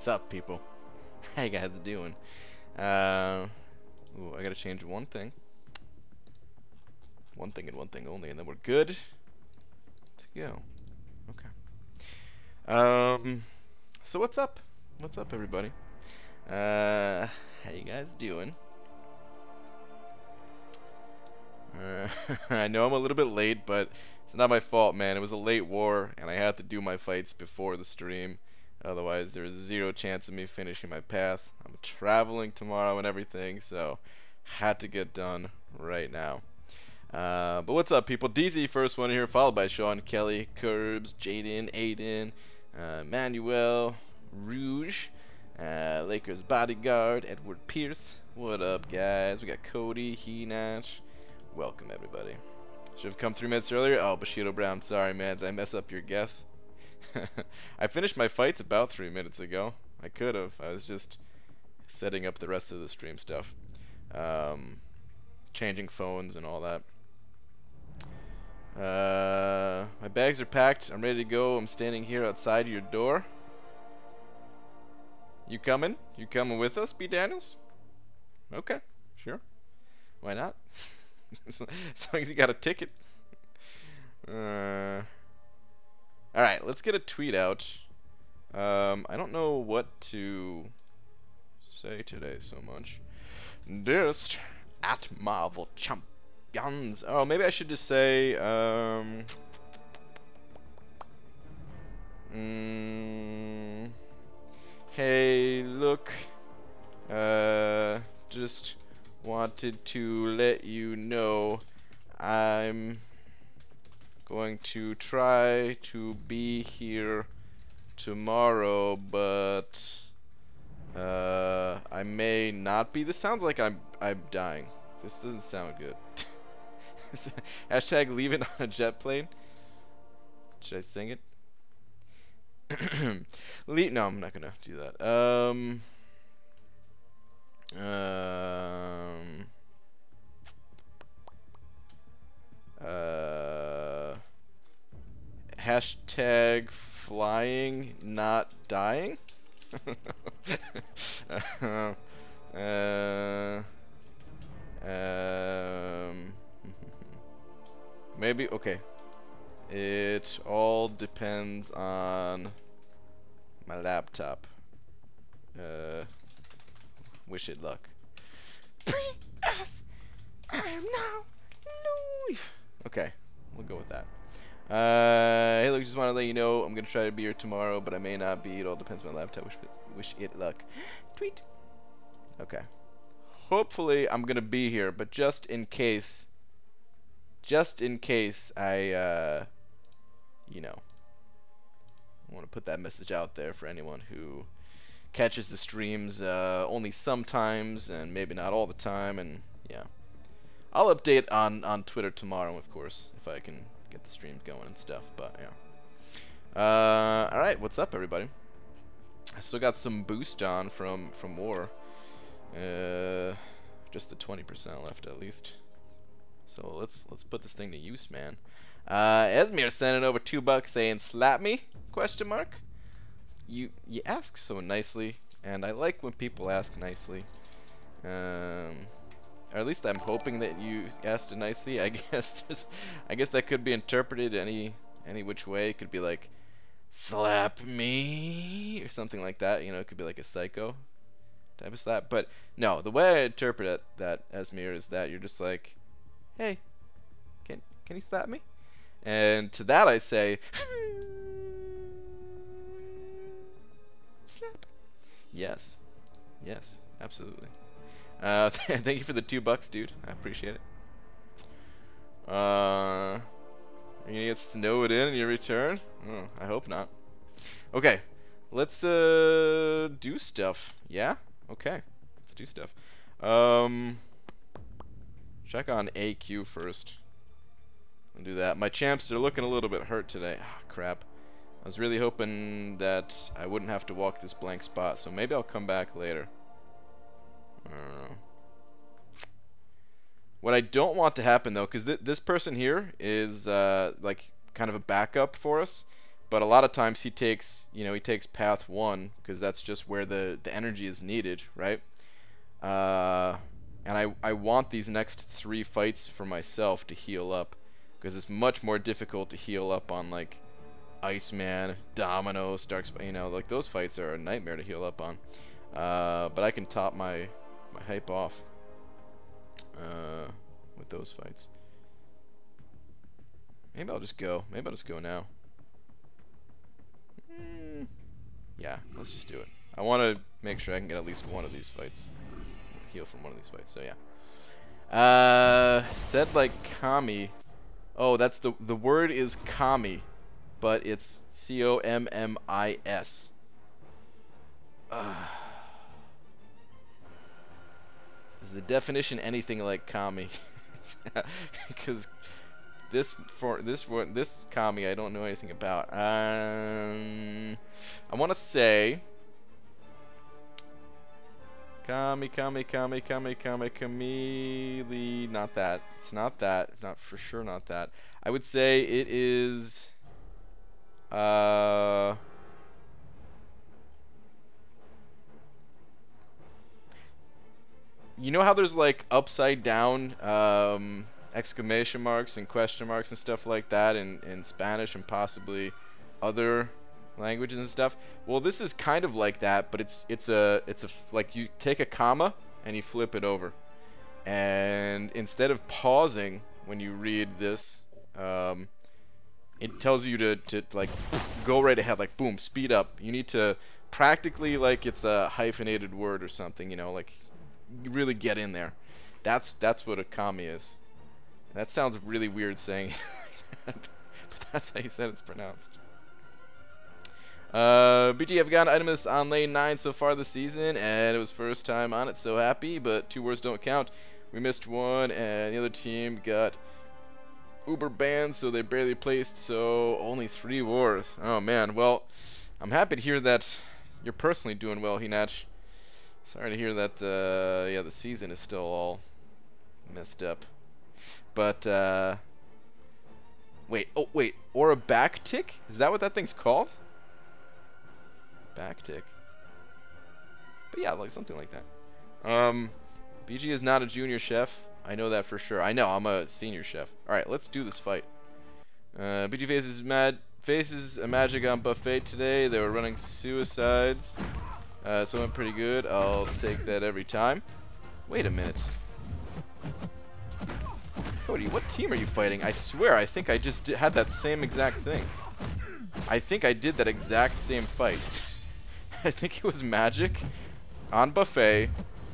What's up, people? How you guys doing? Ooh, I gotta change one thing. One thing and one thing only, and then we're good to go. Okay. So what's up? What's up, everybody? How you guys doing? I know I'm a little bit late, but it's not my fault, man. It was a late war, and I had to do my fights before the stream. Otherwise, there was zero chance of me finishing my path. I'm traveling tomorrow and everything, so had to get done right now. But what's up, people? DZ first one here, followed by Sean, Kelly, Curbs, Jaden, Aiden, Manuel, Rouge, Lakers Bodyguard, Edward Pierce. What up, guys? We got Cody, Nash. Welcome, everybody. Should have come 3 minutes earlier. Oh, Bushido Brown, sorry, man. Did I mess up your guess? I finished my fights about 3 minutes ago. I could have. I was just setting up the rest of the stream stuff. Changing phones and all that. My bags are packed. I'm ready to go. I'm standing here outside your door. You coming? You coming with us, B. Daniels? Okay, sure. Why not? As long as you got a ticket. Alright, let's get a tweet out. I don't know what to say today so much. Just at Marvel Champions. Oh, maybe I should just say, hey, look, just wanted to let you know I'm going to try to be here tomorrow, but I may not be. This sounds like I'm dying. This doesn't sound good. Hashtag leaving on a jet plane. Should I sing it? No, I'm not gonna do that. Hashtag flying, not dying. Maybe, okay. It all depends on my laptop. Wish it luck. As I am now live. Okay, we'll go with that. Hey, look, just want to let you know I'm gonna try to be here tomorrow, but I may not be. It all depends on my laptop. Wish it luck. Tweet. Okay. Hopefully, I'm gonna be here, but just in case I, you know, I want to put that message out there for anyone who catches the streams only sometimes and maybe not all the time, and yeah, I'll update on Twitter tomorrow, of course, if I can get the stream going and stuff. But yeah. All right, what's up, everybody? I still got some boost on from war. Just the 20% left at least. So let's put this thing to use, man. Esmir sending over $2 saying slap me? Question mark. You ask so nicely, and I like when people ask nicely. Or at least I'm hoping that you asked it nicely. I guess that could be interpreted any which way. It could be like slap me or something like that. You know, it could be like a psycho type of slap. But no, the way I interpret that, Esmir, is that you're just like, hey, can you slap me? And to that I say, slap. Yes, absolutely. Thank you for the $2, dude. I appreciate it. Are you gonna get snowed in your return? Oh, I hope not. Okay, let's do stuff. Yeah. Okay, let's do stuff. Check on AQ first. I'll do that. My champs, they're looking a little bit hurt today. Ah, crap. I was really hoping that I wouldn't have to walk this blank spot, so maybe I'll come back later. I don't know. What I don't want to happen, though, because this person here is like kind of a backup for us, But a lot of times he takes, he takes path 1 because that's just where the energy is needed, right? And I want these next 3 fights for myself to heal up, because it's much more difficult to heal up on like Iceman, Domino, Dark like those fights are a nightmare to heal up on. But I can top my hype off with those fights. Maybe I'll just go. Maybe I'll just go now. Yeah, let's just do it. I want to make sure I can get at least one of these fights. Heal from one of these fights, so yeah. Said like Kami. Oh, that's the word is Kami, but it's C-O-M-M-I-S. Is the definition anything like Kami? Because this Kami I don't know anything about. I want to say Kami, not that. It's not that. Not for sure not that. I would say it is you know how there's like upside down exclamation marks and question marks and stuff like that in Spanish and possibly other languages and stuff? Well, this is kind of like that, but it's like you take a comma and you flip it over, and instead of pausing when you read this, it tells you to like go right ahead, like boom, speed up. You need to practically like it's a hyphenated word or something, like you really get in there. That's what a kami is. That sounds really weird saying but that's how you said it's pronounced. BG, I've gotten Itemus on lane 9 so far this season, and it was first time on it, so happy, but 2 wars don't count. We missed one, and the other team got Uber banned, so they barely placed, so only 3 wars. Oh man, well, I'm happy to hear that you're personally doing well, Hinach. Sorry to hear that, yeah, the season is still all messed up. But, wait, or a back tick? Is that what that thing's called? Back tick. But yeah, like something like that. BG is not a junior chef. I know that for sure. I know, I'm a senior chef. Alright, let's do this fight. BG faces a magic on buffet today. They were running suicides. So it went pretty good. I'll take that every time. Wait a minute. Cody, what team are you fighting? I swear, I think I just had that same exact thing. I think I did that exact same fight. I think it was Magic on buffet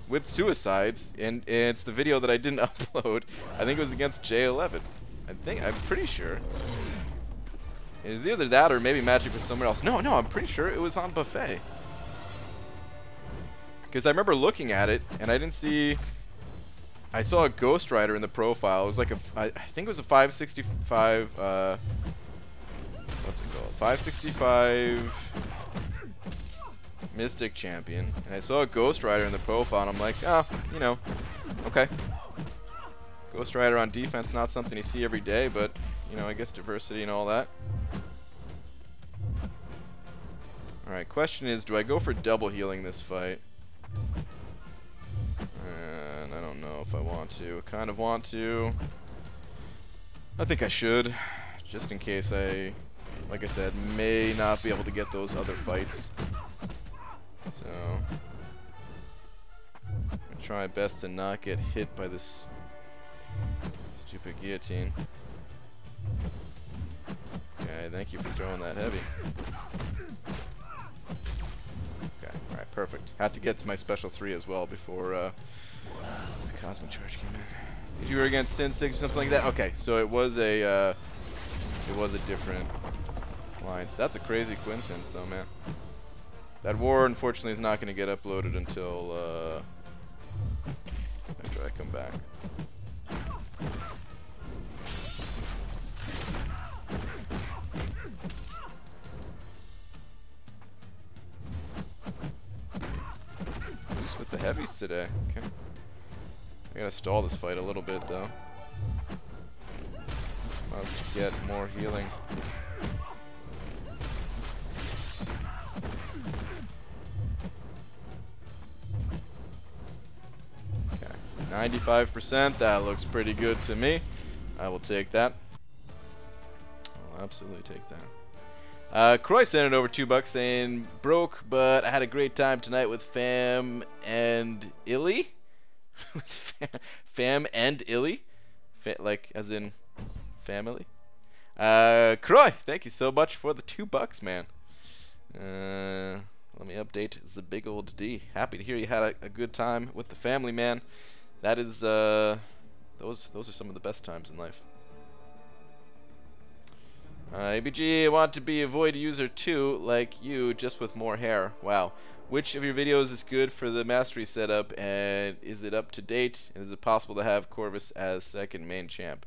with suicides, and it's the video that I didn't upload. I think it was against J11. I'm pretty sure. It was either that or maybe Magic was somewhere else. No, I'm pretty sure it was on buffet. Because I remember looking at it, and I didn't see... I saw a Ghost Rider in the profile. It was like I think it was a 565... what's it called? 565... Mystic Champion, and I saw a Ghost Rider in the profile, and I'm like, oh, okay. Ghost Rider on defense, not something you see every day, but, I guess diversity and all that. Alright, question is, do I go for double healing this fight? And I don't know if I want to. I kind of want to. I think I should, just in case I, like I said, may not be able to get those other fights. So, I'm gonna try my best to not get hit by this stupid guillotine. Okay, thank you for throwing that heavy. Okay, alright, perfect. Had to get to my special 3 as well before the Cosmic Charge came in. Did you were against Sin 6 or something like that? Okay, so it was a different line. So that's a crazy coincidence though, man. That war, unfortunately, is not going to get uploaded until after I come back. Loose with the heavies today. Okay. I gotta stall this fight a little bit, though. Must get more healing. 95%. That looks pretty good to me. I will take that. I'll absolutely take that. Croy sent it over $2 saying, broke, but I had a great time tonight with fam and Illy. Fam and Illy? Like, as in family? Croy, thank you so much for the $2, man. Let me update. It's a big old D. Happy to hear you had a good time with the family, man. That is, those are some of the best times in life. ABG, I want to be a Void user too, like you, just with more hair. Wow. Which of your videos is good for the mastery setup, and is it up to date? And is it possible to have Corvus as second main champ?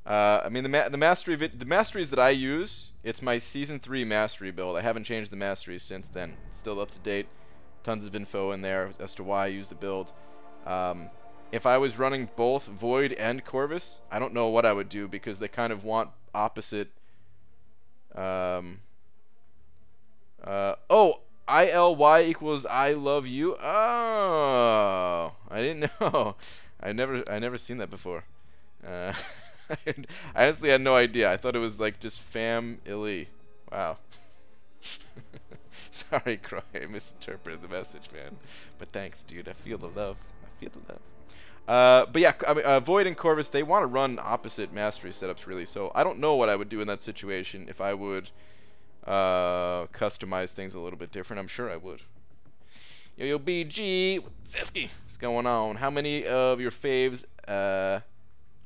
I mean, the masteries that I use, it's my Season 3 mastery build. I haven't changed the masteries since then. It's still up to date. Tons of info in there as to why I use the build. If I was running both Void and Corvus, I don't know what I would do because they kind of want opposite. Oh, ILY equals I love you. Oh, I didn't know. I never seen that before. I honestly had no idea. I thought it was like just fam illy. Wow. Sorry, Croy. I misinterpreted the message, man. But thanks, dude. I feel the love. I feel the love. But yeah, I mean, Void and Corvus, they want to run opposite mastery setups, really. So I don't know what I would do in that situation if I would customize things a little bit different. I'm sure I would. Yo, BG, Zeski, what's going on? How many of your faves,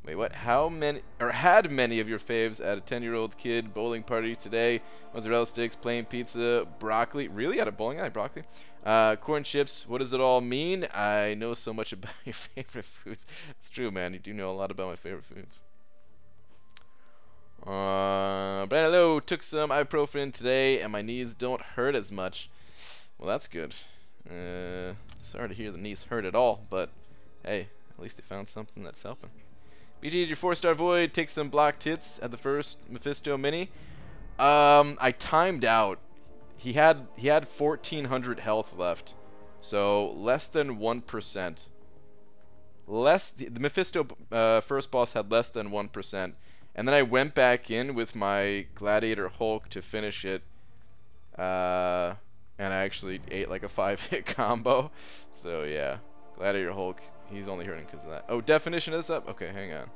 wait, what? How many, or had many of your faves at a 10-year-old kid bowling party today? Mozzarella sticks, plain pizza, broccoli. Really? At a bowling alley? Broccoli? Corn chips, what does it all mean? I know so much about your favorite foods. It's true, man. You do know a lot about my favorite foods. But hello, took some ibuprofen today and my knees don't hurt as much. Well, that's good. Sorry to hear the knees hurt at all, but hey, at least they found something that's helping. BG, your 4-star Void, take some block tits at the first Mephisto mini. I timed out. He had 1400 health left, so less than 1%. The Mephisto first boss had less than 1%, and then I went back in with my Gladiator Hulk to finish it, and I actually ate like a 5-hit combo. So yeah, Gladiator Hulk, he's only hurting because of that. Oh, definition is up. Okay, hang on.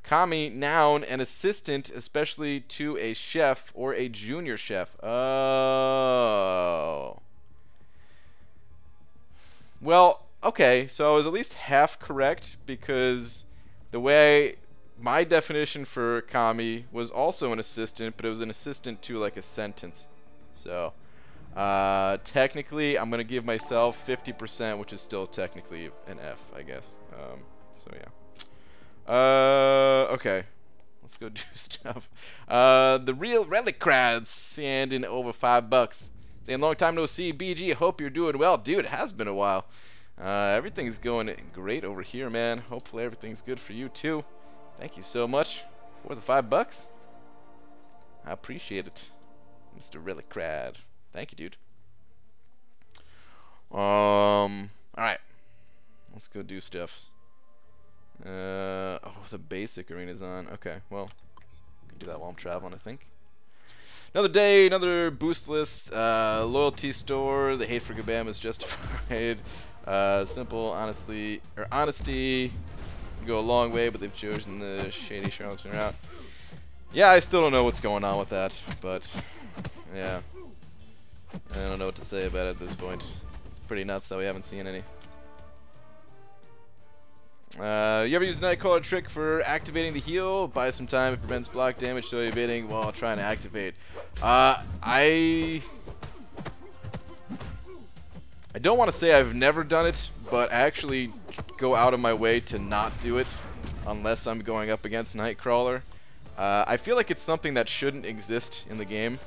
Kami, noun, an assistant, especially to a chef or a junior chef. Oh. Well, okay, so I was at least half correct because the way my definition for Kami was also an assistant, but it was an assistant to like a sentence. So, technically, I'm gonna give myself 50%, which is still technically an F, I guess. So yeah. Okay. Let's go do stuff. The real relic crowd sending over $5. Saying long time no see, BG. Hope you're doing well, dude. It has been a while. Everything's going great over here, man. Hopefully everything's good for you too. Thank you so much for the $5. I appreciate it, Mr. Relic Crad. Thank you, dude. All right. Let's go do stuff. Oh, the basic arena's on. Okay, well, I can do that while I'm traveling, I think. Another day, another boost list, loyalty store. The hate for Gabam is justified. Simple, honesty can go a long way, but they've chosen the shady charlatan route. Yeah, I still don't know what's going on with that, but yeah, I don't know what to say about it at this point. It's pretty nuts that we haven't seen any. You ever use a Nightcrawler trick for activating the heal? Buy some time, it prevents block damage, so evading while trying to activate. I don't want to say I've never done it, but I actually go out of my way to not do it unless I'm going up against Nightcrawler. I feel like it's something that shouldn't exist in the game.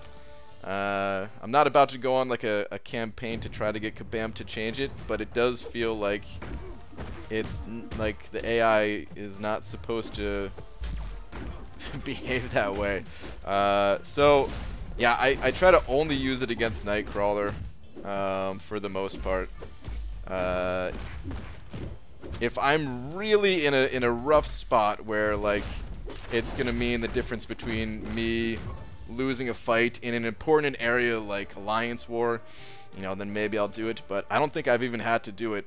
I'm not about to go on like a campaign to try to get Kabam to change it, but it does feel like it's like the AI is not supposed to behave that way. So yeah, I try to only use it against Nightcrawler. for the most part. If I'm really in a rough spot where like it's gonna mean the difference between me losing a fight in an important area like Alliance War, you know, then maybe I'll do it. But I don't think I've even had to do it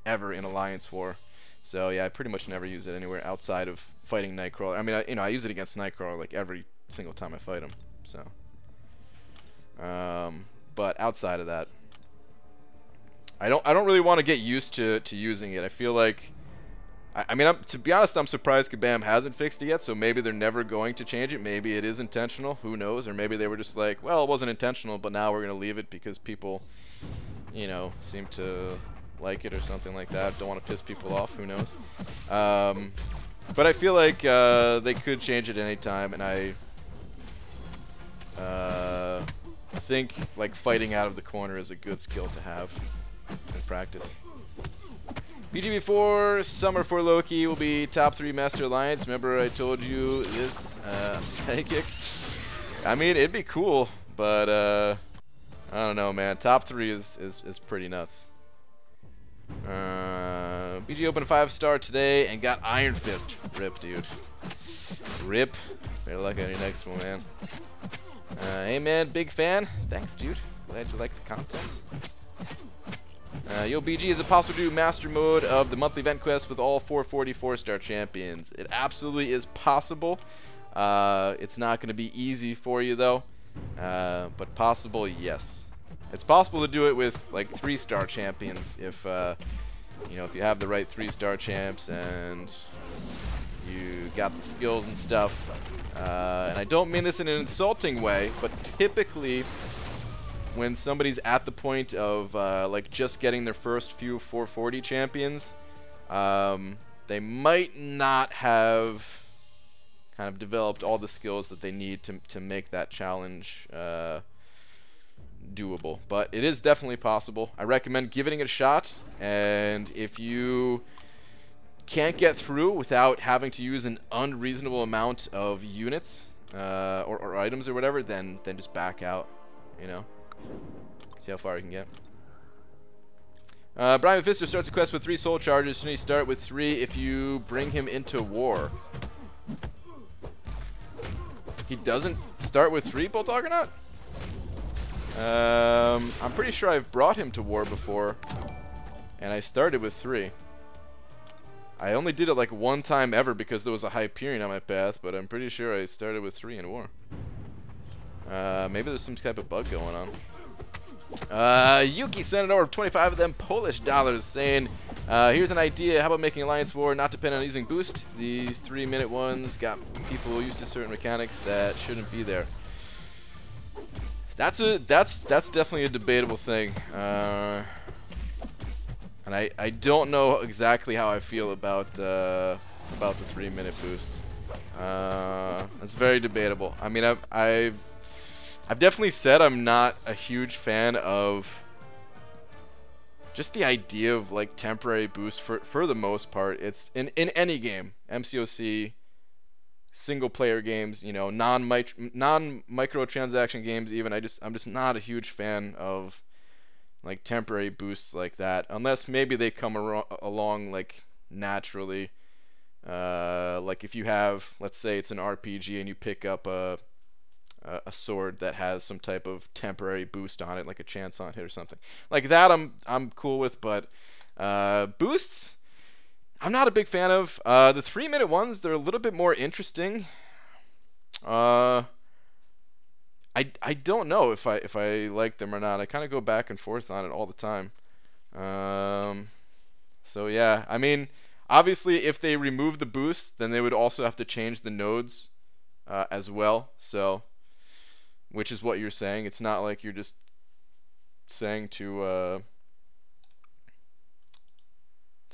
ever in Alliance War. So yeah, I pretty much never use it anywhere outside of fighting Nightcrawler. I mean, I use it against Nightcrawler like every single time I fight him. So, but outside of that, I don't really want to get used to using it. I feel like, I mean, to be honest, I'm surprised Kabam hasn't fixed it yet. So maybe they're never going to change it. Maybe it is intentional. Who knows? Or maybe they were just like, well, it wasn't intentional, but now we're gonna leave it because people, you know, seem to like it or something like that. Don't want to piss people off. Who knows? But I feel like they could change it anytime, and I think like fighting out of the corner is a good skill to have in practice. BGB4 Summer for Loki will be top 3 Master Alliance. Remember I told you this? I'm psychic. I mean, it'd be cool, but I don't know, man. Top 3 is pretty nuts. BG opened a 5-star today and got Iron Fist. Rip, dude. Rip. Better luck on your next one, man. Hey, man, big fan. Thanks, dude. Glad you like the content. Yo, BG, is it possible to do master mode of the monthly event quest with all 444-star champions? It absolutely is possible. It's not going to be easy for you, though. But possible, yes. It's possible to do it with like 3-star champions if you know, if you have the right 3-star champs and you got the skills and stuff. And I don't mean this in an insulting way, but typically when somebody's at the point of like just getting their first few 440 champions, they might not have kind of developed all the skills that they need to make that challenge doable. But it is definitely possible. I recommend giving it a shot, and if you can't get through without having to use an unreasonable amount of units or items or whatever, then just back out, you know. See how far you can get. Brian Mephisto starts a quest with 3 soul charges. Shouldn't he start with 3 if you bring him into war? He doesn't start with 3, Bolt Argonaut? I'm pretty sure I've brought him to war before, and I started with 3. I only did it like one time ever because there was a Hyperion on my path, but I'm pretty sure I started with 3 in war. Maybe there's some type of bug going on. Yuki sent over 25 of them Polish dollars saying, here's an idea. How about making Alliance War not depend on using boost? These 3-minute ones got people used to certain mechanics that shouldn't be there. That's definitely a debatable thing. And I don't know exactly how I feel about the 3-minute boosts. That's very debatable. I mean, I've definitely said I'm not a huge fan of just the idea of like temporary boosts for the most part. It's in any game, MCOC, single player games, you know, non microtransaction games even. I'm just not a huge fan of like temporary boosts like that, unless maybe they come along like naturally. Like if you have, let's say it's an RPG and you pick up a sword that has some type of temporary boost on it, like a chance on hit or something like that, I'm cool with. But boosts, I'm not a big fan of. The 3-minute ones, they're a little bit more interesting. I don't know if I like them or not. I kind of go back and forth on it all the time. So yeah, I mean, obviously if they remove the boost, then they would also have to change the nodes as well. So, which is what you're saying. It's not like you're just saying to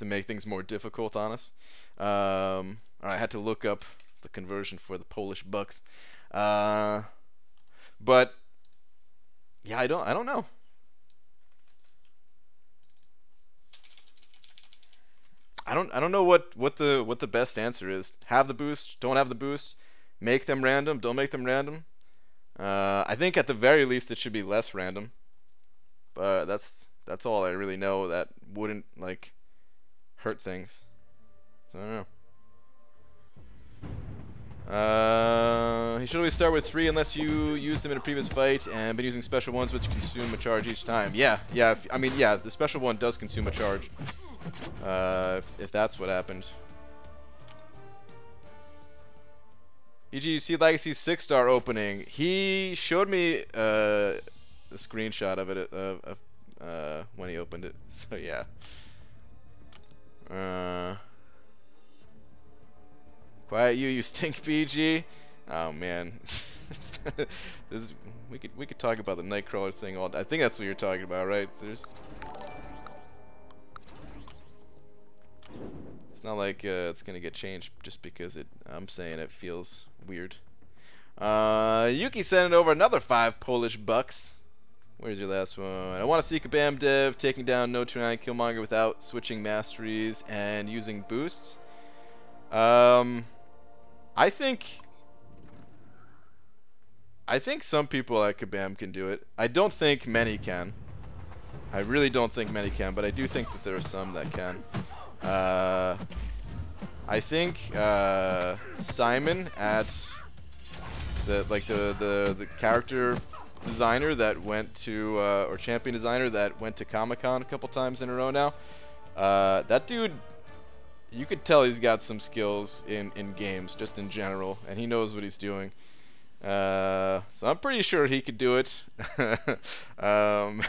make things more difficult on us. I had to look up the conversion for the Polish bucks. But yeah, I don't know. I don't know what the best answer is. Have the boost, don't have the boost, make them random, don't make them random. I think at the very least it should be less random. But that's all I really know that wouldn't like hurt things. So I don't know. He should always start with 3 unless you used them in a previous fight and been using special ones which consume a charge each time. Yeah, I mean, yeah, the special one does consume a charge. If that's what happened. EG, you see Legacy's 6-star opening. He showed me a screenshot of it when he opened it. So yeah. Quiet you stink, PG. Oh man, we could talk about the Nightcrawler thing all. I think that's what you're talking about, right? It's not like it's gonna get changed just because I'm saying it feels weird. Yuki sending over another 5 Polish bucks. Where's your last one? I want to see Kabam Dev taking down No 29 Killmonger without switching masteries and using boosts. I think some people at Kabam can do it. I don't think many can. I really don't think many can, but I do think that there are some that can. I think Simon at the character designer that went to or champion designer that went to Comic-Con a couple times in a row now. That dude, you could tell he's got some skills in games, just in general, and he knows what he's doing. So I'm pretty sure he could do it. I'm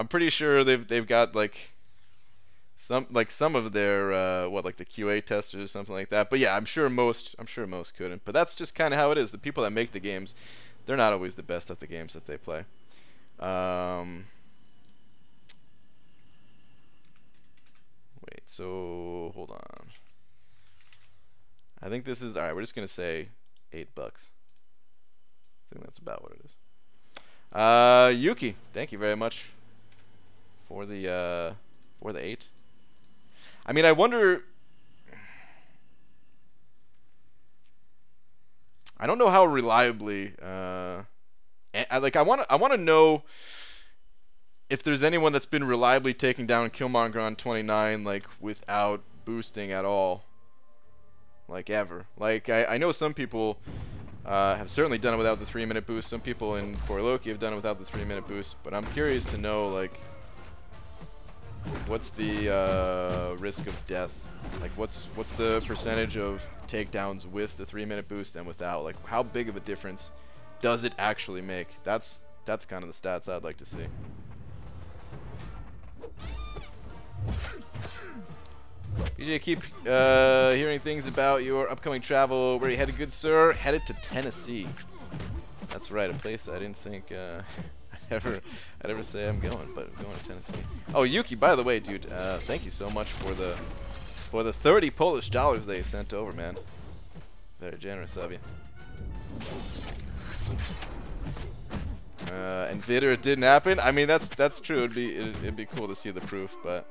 pretty sure they've got like some of their like the QA testers or something like that. But yeah, I'm sure most couldn't. But that's just kind of how it is. The people that make the games, they're not always the best at the games that they play. Wait, so hold on. I think this is alright. We're just gonna say $8. I think that's about what it is. Yuki, thank you very much for the 8. I mean, I wonder. I don't know how reliably. I want to know if there's anyone that's been reliably taking down Killmonger on 29 like without boosting at all, like ever. Like I know some people have certainly done it without the 3-minute boost. Some people in For Loki have done it without the 3-minute boost. But I'm curious to know like what's the risk of death. Like what's the percentage of takedowns with the 3-minute boost and without? Like how big of a difference does it actually make? That's kind of the stats I'd like to see. PJ, keep hearing things about your upcoming travel. Where are you headed, good sir? Headed to Tennessee. That's right, a place I didn't think I'd ever say I'm going, but I'm going to Tennessee. Oh, Yuki, by the way, dude, thank you so much for the 30 Polish dollars they sent over, man. Very generous of you. And Vader, it didn't happen. I mean, that's true. It'd be cool to see the proof, but.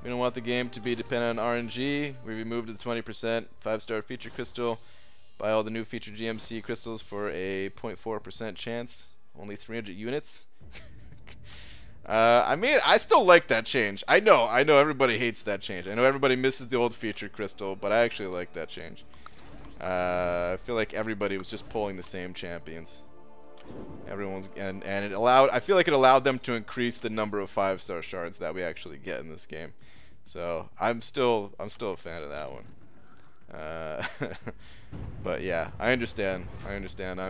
We don't want the game to be dependent on RNG. We removed the 20% 5-star feature crystal. Buy all the new feature GMC crystals for a 0.4% chance. Only 300 units. I mean, I still like that change. I know everybody hates that change. I know everybody misses the old feature crystal, but I actually like that change. I feel like everybody was just pulling the same champions. Everyone's and it allowed. I feel like it allowed them to increase the number of 5-star shards that we actually get in this game. So I'm still a fan of that one. But yeah, I understand. I'm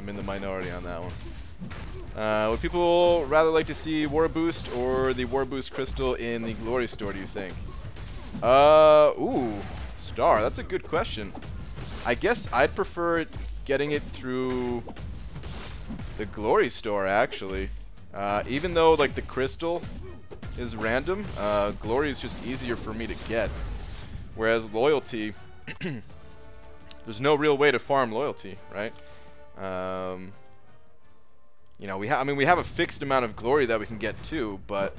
in the minority on that one. Would people rather like to see War Boost or the War Boost crystal in the Glory Store, do you think? Ooh, Star, that's a good question. I guess I'd prefer getting it through the Glory Store, actually. Even though, like, the crystal is random, Glory is just easier for me to get. Whereas Loyalty, there's no real way to farm Loyalty, right? You know, we have a fixed amount of glory that we can get too, but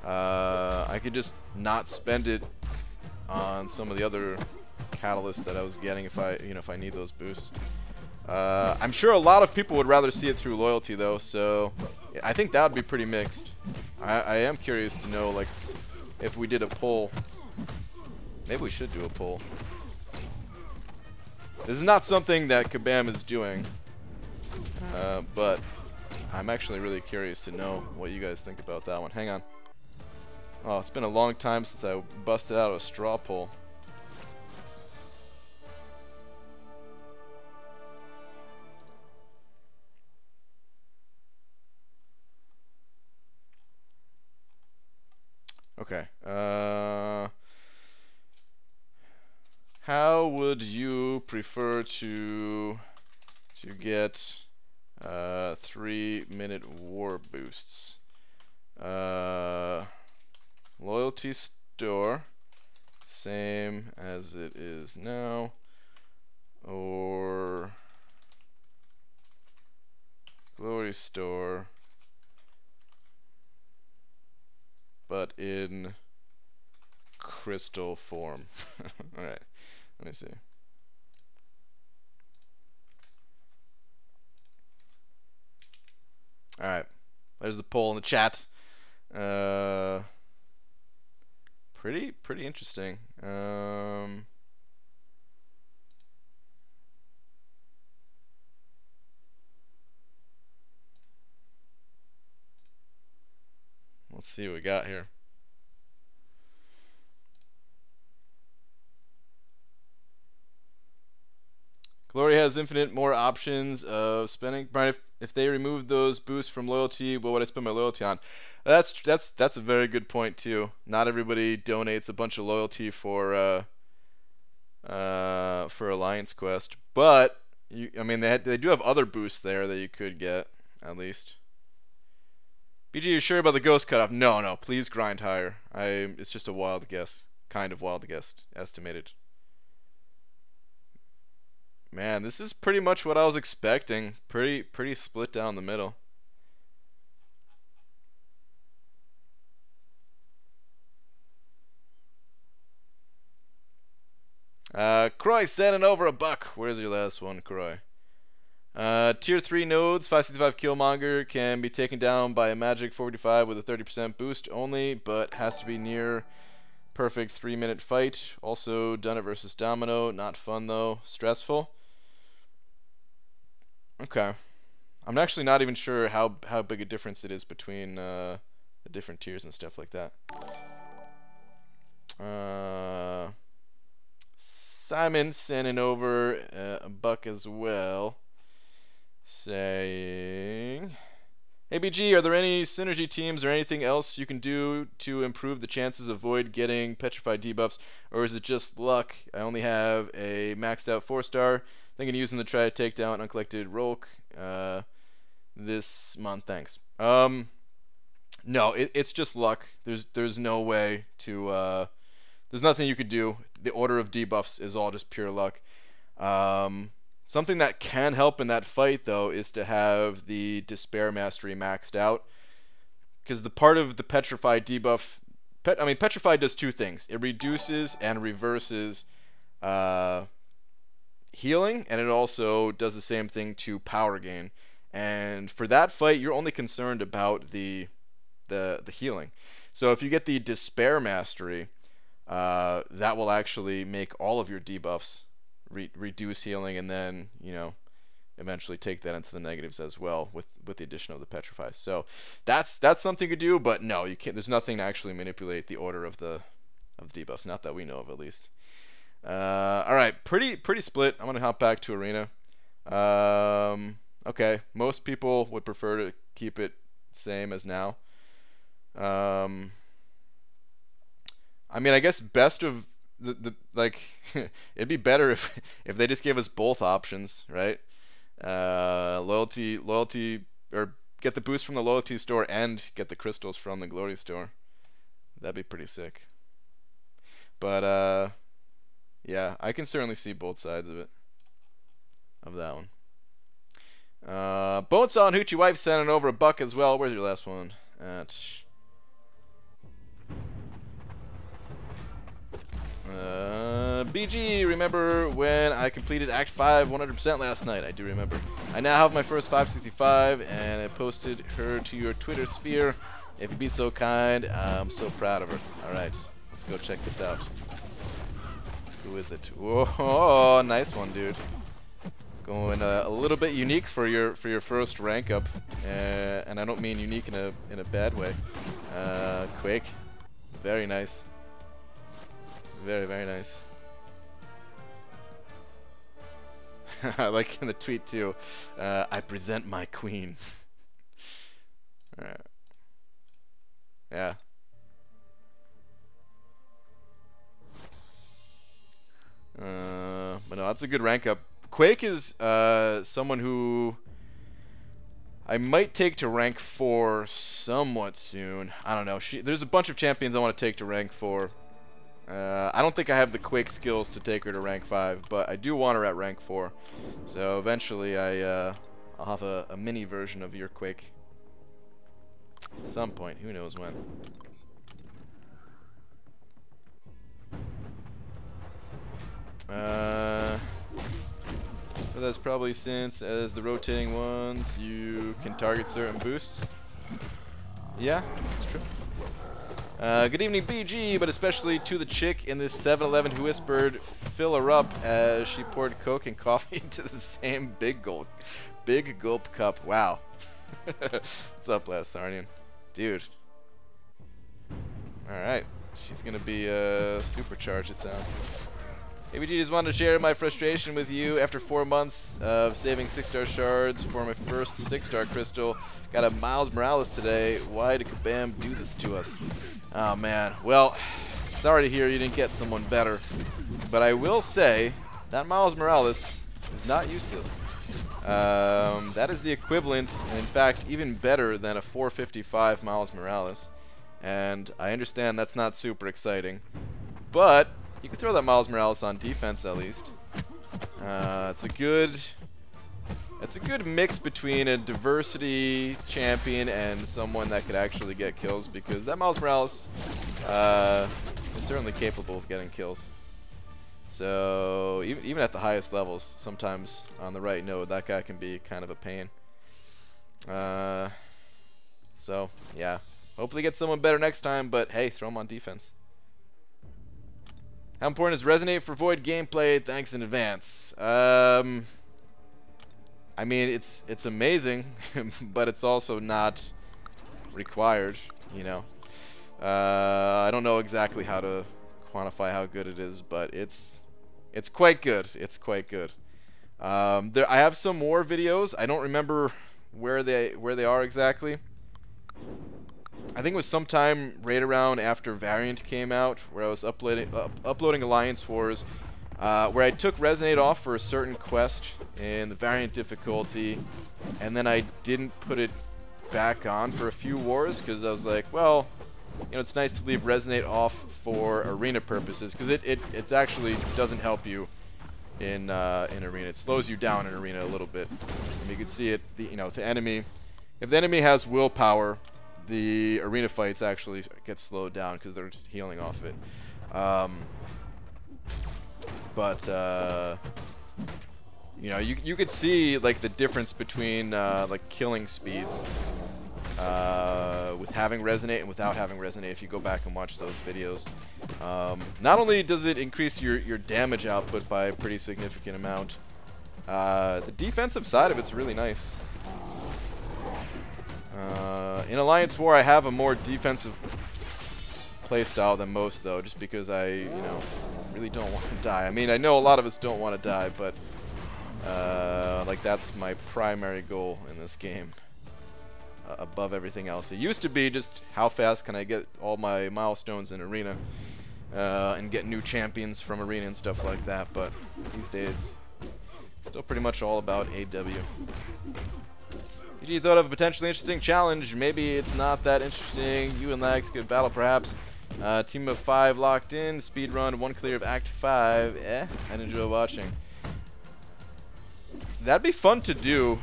I could just not spend it on some of the other catalysts that I was getting if I need those boosts. I'm sure a lot of people would rather see it through loyalty though, so I think that would be pretty mixed. I am curious to know, like, if we did a poll. Maybe we should do a poll. This is not something that Kabam is doing, but I'm actually really curious to know what you guys think about that one. Hang on. Oh, it's been a long time since I busted out a straw poll. Okay. How would you prefer to get 3-minute war boosts? Loyalty store, same as it is now, or glory store, but in crystal form. Alright, let me see. Alright, there's the poll in the chat. Pretty interesting. Let's see what we got here. Glory has infinite more options of spending. Brian, if they remove those boosts from loyalty, what would I spend my loyalty on? That's a very good point too. Not everybody donates a bunch of loyalty for Alliance Quest, but I mean they do have other boosts there that you could get at least. BG, you sure about the ghost cutoff? No, please grind higher. It's just a wild guess, kind of wild guess, estimated. Man, this is pretty much what I was expecting. Pretty split down the middle. Croy sending over $1. Where's your last one, Croy? Tier 3 nodes, 565 Killmonger can be taken down by a magic 45 with a 30% boost only, but has to be near perfect 3-minute fight. Also done it versus Domino. Not fun though. Stressful. Okay. I'm actually not even sure how big a difference it is between the different tiers and stuff like that. Simon sending over $1 as well, saying, "Hey BG, are there any synergy teams or anything else you can do to improve the chances of Void getting petrified debuffs, or is it just luck? I only have a maxed out 4-star. Thinking of using to try to take down uncollected Rolk this month. Thanks." No, it's just luck. There's no way to there's nothing you could do. The order of debuffs is all just pure luck. Something that can help in that fight though is to have the Despair Mastery maxed out, because the part of the Petrified debuff, Petrified does two things. It reduces and reverses healing, and it also does the same thing to power gain. And for that fight, you're only concerned about the healing. So if you get the Despair Mastery, that will actually make all of your debuffs reduce healing, and then eventually take that into the negatives as well with the addition of the Petrify. So that's something to do, but no, you can't. There's nothing to actually manipulate the order of the debuffs, not that we know of at least. All right, pretty split. I'm gonna hop back to Arena. Okay, most people would prefer to keep it same as now. I mean, I guess best of the like it'd be better if they just gave us both options, right? Loyalty, or get the boost from the loyalty store and get the crystals from the glory store. That'd be pretty sick. But yeah, I can certainly see both sides of it, of that one. Bonesaw and Hoochie Wife sending over $1 as well. Where's your last one? BG, remember when I completed Act 5 100% last night? I do remember. I now have my first 565, and I posted her to your Twitter sphere. If you'd be so kind, I'm so proud of her. Alright, let's go check this out. Who is it? Whoa, nice one, dude. Going a little bit unique for your first rank up, and I don't mean unique in a bad way. Quake, very nice. Very, very nice. I like in the tweet too. I present my queen. Yeah. But no, that's a good rank up. Quake is someone who I might take to rank 4 somewhat soon. I don't know. There's a bunch of champions I want to take to rank 4. I don't think I have the Quake skills to take her to rank 5, but I do want her at rank 4. So eventually I'll have a mini version of your Quake. At some point, who knows when. But that's probably since, as the rotating ones, you can target certain boosts. Yeah, that's true. Good evening, BG, but especially to the chick in this 7-Eleven who whispered, "Fill her up," as she poured Coke and coffee into the same big gulp cup. Wow. What's up, Last Sarnian? Dude. Alright. She's gonna be supercharged, it sounds. ABG, just wanted to share my frustration with you after 4 months of saving 6-star shards for my first 6-star crystal. Got a Miles Morales today. Why did Kabam do this to us? Oh man, well, sorry to hear you didn't get someone better, but I will say that Miles Morales is not useless. That is the equivalent, and in fact even better than a 455 Miles Morales, and I understand that's not super exciting, but you can throw that Miles Morales on defense at least. It's a good mix between a diversity champion and someone that could actually get kills, because that Miles Morales is certainly capable of getting kills. So even at the highest levels, sometimes on the right node, that guy can be kind of a pain. So yeah, hopefully get someone better next time, but hey, throw him on defense. How important is Resonate for Void gameplay? Thanks in advance. I mean, it's amazing, but it's also not required, you know. I don't know exactly how to quantify how good it is, but it's quite good. It's quite good. I have some more videos. I don't remember where they are exactly. I think it was sometime right around after Variant came out, where I was uploading Alliance Wars, where I took Resonate off for a certain quest in the Variant difficulty, and then I didn't put it back on for a few wars, because I was like, well, you know, it's nice to leave Resonate off for arena purposes, because it actually doesn't help you in arena. It slows you down in arena a little bit. And you can see it, you know, the enemy, if the enemy has willpower, the arena fights actually get slowed down because they're just healing off it. You know, you could see like the difference between like killing speeds with having Resonate and without having Resonate if you go back and watch those videos. Not only does it increase your damage output by a pretty significant amount, the defensive side of it's really nice. In Alliance War, I have a more defensive playstyle than most, though, just because I, you know, really don't want to die. I mean, I know a lot of us don't want to die, but like that's my primary goal in this game, above everything else. It used to be just how fast can I get all my milestones in arena and get new champions from arena and stuff like that, but these days, it's still pretty much all about AW. You thought of a potentially interesting challenge. Maybe it's not that interesting. You and Lags could battle, perhaps. Team of 5 locked in. Speed run, 1 clear of Act 5. I'd enjoy watching. That'd be fun to do.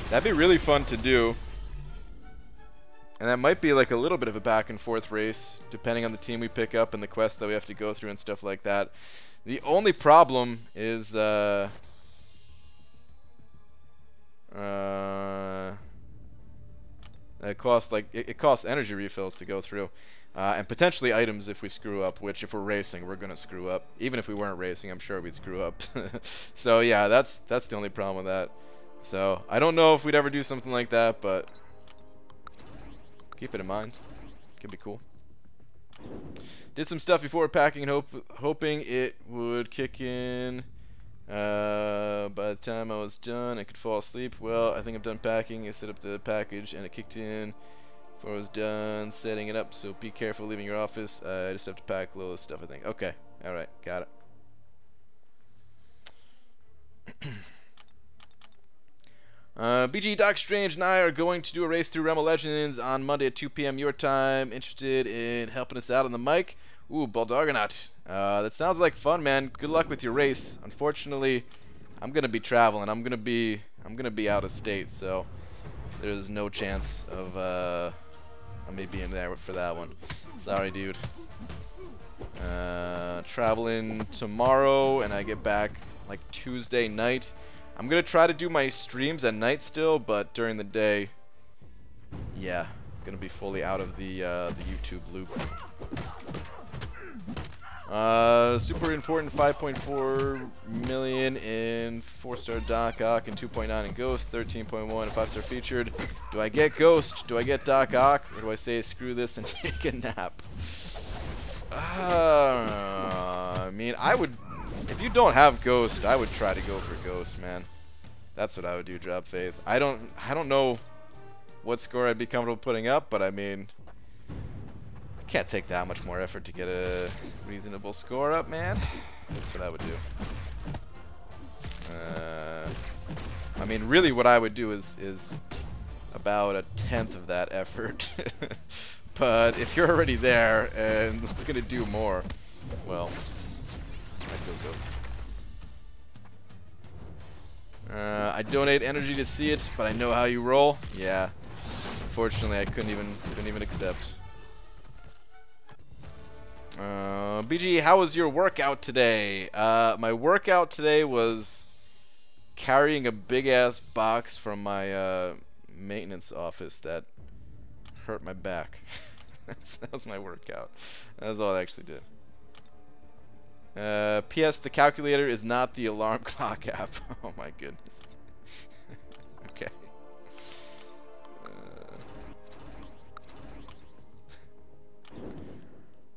That'd be really fun to do. And that might be like a little bit of a back and forth race, depending on the team we pick up and the quests that we have to go through and stuff like that. The only problem is it costs it costs energy refills to go through, and potentially items if we screw up. Which, if we're racing, we're gonna screw up. Even if we weren't racing, I'm sure we'd screw up. So yeah, that's the only problem with that. So I don't know if we'd ever do something like that, but keep it in mind. Could be cool. Did some stuff before packing, hoping it would kick in. By the time I was done, I could fall asleep. Well, I think I'm done packing. I set up the package and it kicked in before I was done setting it up. So be careful leaving your office. I just have to pack a little stuff, I think. Okay. Alright. Got it. BG, Doc Strange, and I are going to do a race through Realm of Legends on Monday at 2 p.m. your time. Interested in helping us out on the mic? Ooh, Baldargonaut. That sounds like fun, man. Good luck with your race. Unfortunately, I'm gonna be traveling. I'm gonna be out of state, so there's no chance of me being there for that one. Sorry, dude. Traveling tomorrow, and I get back like Tuesday night. I'm gonna try to do my streams at night still, but during the day, yeah, gonna be fully out of the YouTube loop. Super important 5.4 million in 4-star Doc Ock and 2.9 in Ghost, 13.1 and 5-star featured. Do I get Ghost? Do I get Doc Ock? Or do I say screw this and take a nap? I mean, I would. If you don't have Ghost, I would try to go for Ghost, man. That's what I would do, drop Faith. I don't know what score I'd be comfortable putting up, but I mean, I can't take that much more effort to get a reasonable score up, man. That's what I would do. I mean, really what I would do is about 1/10 of that effort. But if you're already there and looking to do more, well, I'd go Ghost. I donate energy to see it, but I know how you roll. Yeah. Unfortunately, I couldn't even accept. BG, how was your workout today? My workout today was carrying a big ass box from my maintenance office that hurt my back. That was my workout. That's all I actually did. P.S. The calculator is not the alarm clock app. Oh my goodness. Okay.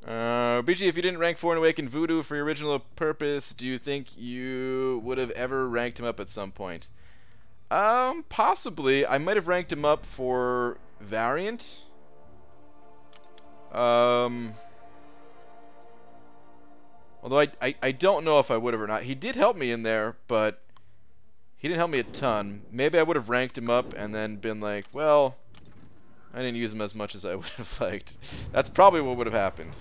BG, if you didn't rank 4 in Awakened Voodoo for your original purpose, do you think you would have ever ranked him up at some point? Possibly. I might have ranked him up for Variant. Although I don't know if I would have or not. He did help me in there, but he didn't help me a ton. Maybe I would have ranked him up and then been like, well, I didn't use him as much as I would have liked. That's probably what would have happened.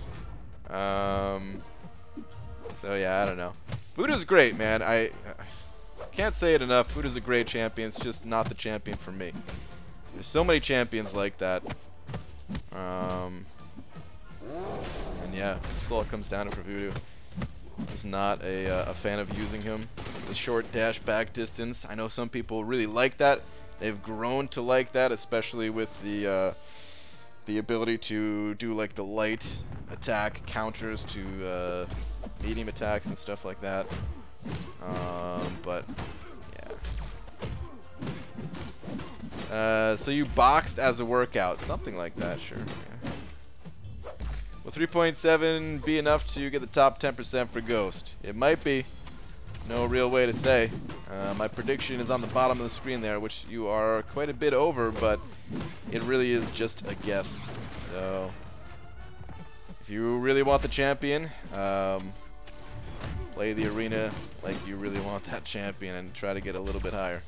So yeah, I don't know. Voodoo's great, man. I can't say it enough. Voodoo's a great champion. It's just not the champion for me. There's so many champions like that. And yeah, that's all it comes down to for Voodoo. Was not a fan of using him. The short dash back distance. I know some people really like that. They've grown to like that, especially with the ability to do like the light attack counters to medium attacks and stuff like that. But yeah. So you boxed as a workout, something like that, sure. Yeah. Will 3.7 be enough to get the top 10% for Ghost? It might be. No real way to say. My prediction is on the bottom of the screen there, which you are quite a bit over, but it really is just a guess. So, if you really want the champion, play the arena like you really want that champion and try to get a little bit higher.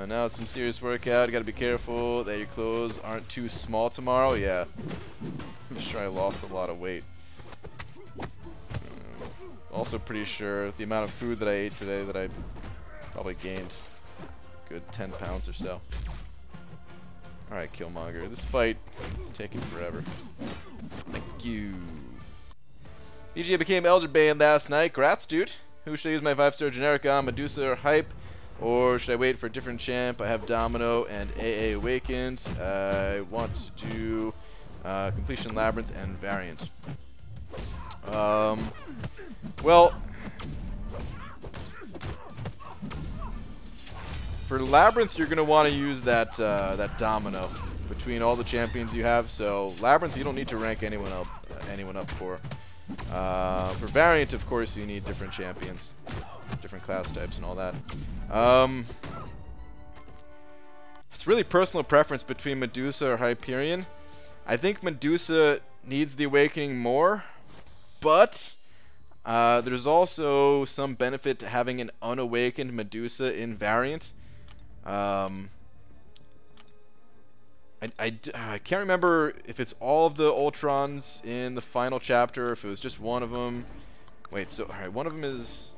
Now it's some serious workout. You gotta be careful that your clothes aren't too small tomorrow. Yeah. I'm sure I lost a lot of weight. Also pretty sure the amount of food that I ate today that I Probably gained a good 10 pounds or so. Alright, Killmonger. This fight is taking forever. Thank you. BGA became Elder Bane last night. Grats, dude. Who should I use my 5-star generic on? Medusa or Hype? Or should I wait for a different champ? I have Domino and AA Awakened. I want to do Completion Labyrinth and Variant. Well, for Labyrinth, you're going to want to use that Domino between all the champions you have. So Labyrinth, you don't need to rank anyone up for. For Variant, of course, you need different champions, different class types and all that. It's really personal preference between Medusa or Hyperion. I think Medusa needs the Awakening more, but there's also some benefit to having an unawakened Medusa in Variant. I can't remember if it's all of the Ultrons in the final chapter, or if it was just one of them. Wait, so alright, one of them is...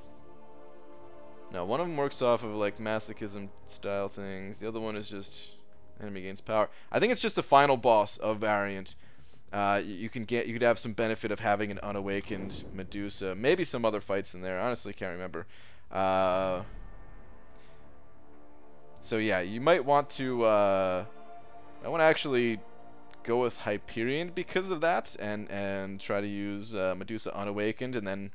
No, one of them works off of like masochism style things. The other one is just enemy gains power. I think it's just the final boss of Variant. You could have some benefit of having an unawakened Medusa. Maybe some other fights in there. I honestly can't remember. So yeah, you might want to. I want to actually go with Hyperion because of that, and try to use Medusa unawakened, and then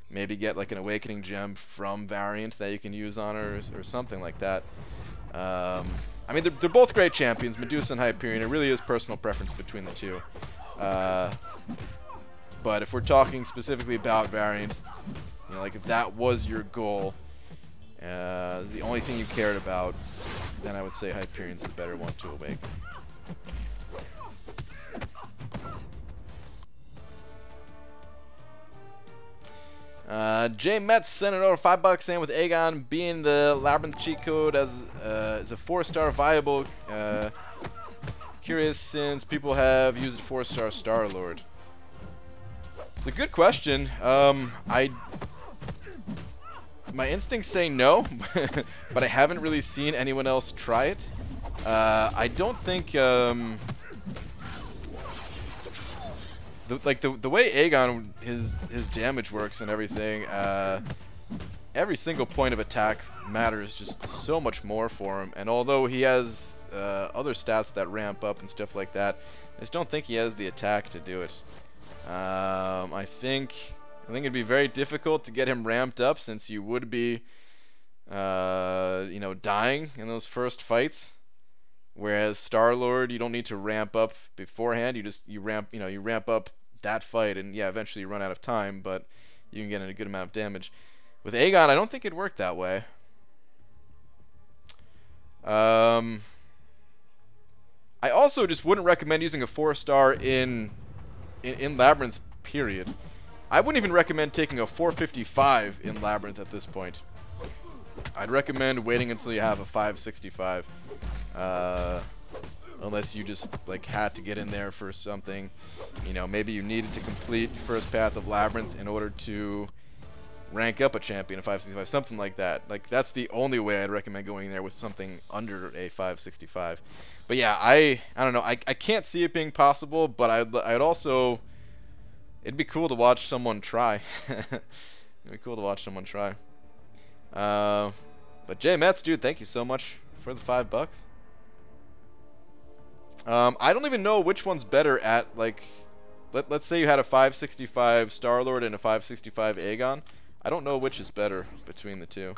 maybe get like an awakening gem from Variant that you can use on her, or something like that. I mean, they're both great champions, Medusa and Hyperion. It really is personal preference between the two. But if we're talking specifically about Variant, you know, like if that was your goal, is the only thing you cared about, then I would say Hyperion's the better one to awaken. J Metz sent it over $5 saying with Aegon being the Labyrinth cheat code as a 4-star viable. Curious since people have used 4-star Star-Lord. It's a good question. My instincts say no, but I haven't really seen anyone else try it. I don't think the way Aegon his damage works and everything, every single point of attack matters just so much more for him. And although he has other stats that ramp up and stuff like that, I just don't think he has the attack to do it. I think it'd be very difficult to get him ramped up, since you would be, you know, dying in those first fights. Whereas Star-Lord, you don't need to ramp up beforehand. You ramp up that fight, and yeah, eventually you run out of time, but you can get in a good amount of damage. With Aegon, I don't think it'd work that way. I also just wouldn't recommend using a 4-star in Labyrinth, period. I wouldn't even recommend taking a 455 in Labyrinth at this point. I'd recommend waiting until you have a 565. Unless you just like had to get in there for something. You know, maybe you needed to complete first path of Labyrinth in order to rank up a champion at 565, something like that. Like, that's the only way I'd recommend going in there, with something under a 565. But yeah, I don't know. I can't see it being possible, but I'd also... It'd be cool to watch someone try. It'd be cool to watch someone try. But Jay Metz, dude, thank you so much for the $5. I don't even know which one's better at, like... Let's say you had a 565 Star-Lord and a 565 Aegon. I don't know which is better between the two.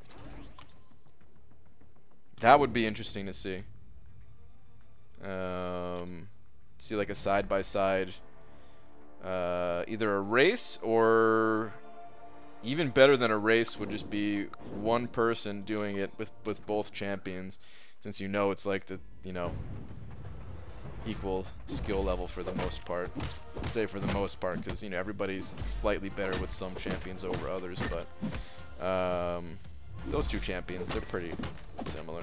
That would be interesting to see. See like a side-by-side, either a race, or even better than a race would just be one person doing it with both champions, since you know it's like the, you know, equal skill level for the most part. Say for the most part, because, you know, everybody's slightly better with some champions over others, but those two champions, they're pretty similar.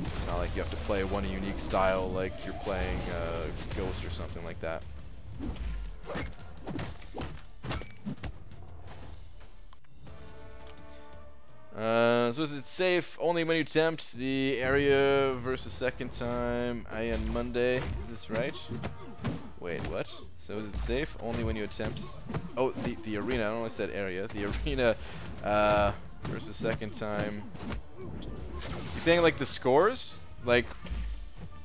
It's not like you have to play one unique style like you're playing Ghost or something like that. So is it safe only when you attempt the area versus second time on Monday? Is this right? Wait, what? So is it safe only when you attempt? Oh, the arena. I don't know if I said area. The arena versus second time. You saying like the scores? Like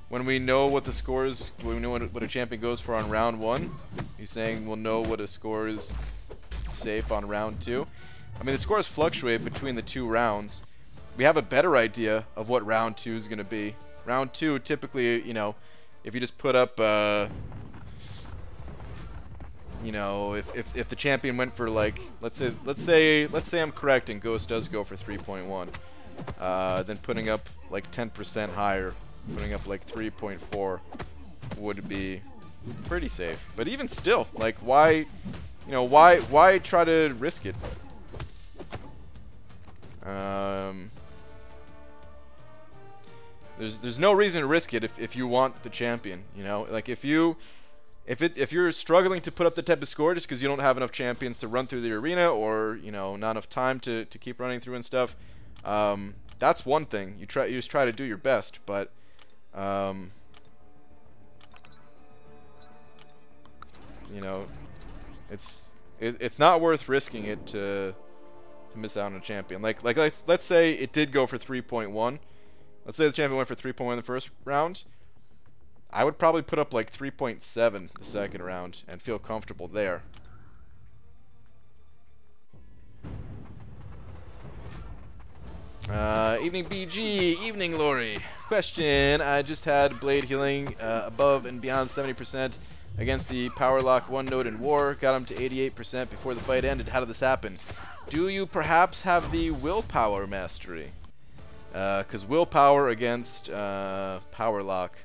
when we know what the scores, when we know what a champion goes for on round 1? You saying we'll know what a score is safe on round 2? I mean, the scores fluctuate between the 2 rounds. We have a better idea of what round 2 is going to be. Round 2, typically, you know, if you just put up, you know, if the champion went for like, let's say I'm correct and Ghost does go for 3.1, then putting up like 10% higher, putting up like 3.4 would be pretty safe. But even still, like, why, you know, why try to risk it? There's no reason to risk it if you want the champion, you know, like if you're struggling to put up the type of score just because you don't have enough champions to run through the arena, or you know, not enough time to keep running through and stuff, that's one thing. You just try to do your best, but you know, it's not worth risking it to miss out on a champion. Like let's say it did go for 3.1. Let's say the champion went for 3.1 in the first round. I would probably put up like 3.7 the second round and feel comfortable there. Evening BG, evening Lori. Question: I just had blade healing above and beyond 70% against the power lock 1 node in war. Got him to 88% before the fight ended. How did this happen? Do you perhaps have the willpower mastery? Because willpower against power lock.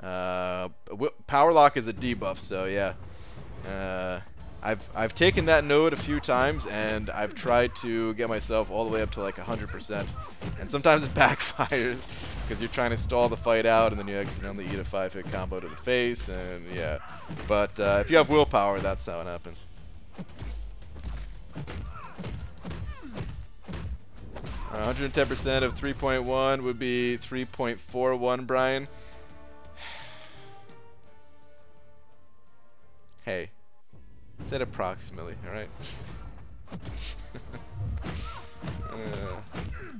Power lock is a debuff, so yeah. I've taken that node a few times, and I've tried to get myself all the way up to like 100%, and sometimes it backfires because you're trying to stall the fight out, and then you accidentally eat a 5-hit combo to the face, and yeah. But if you have willpower, that's how it happens. 110% of 3.1 would be 3.41, Brian. Hey, said approximately, alright?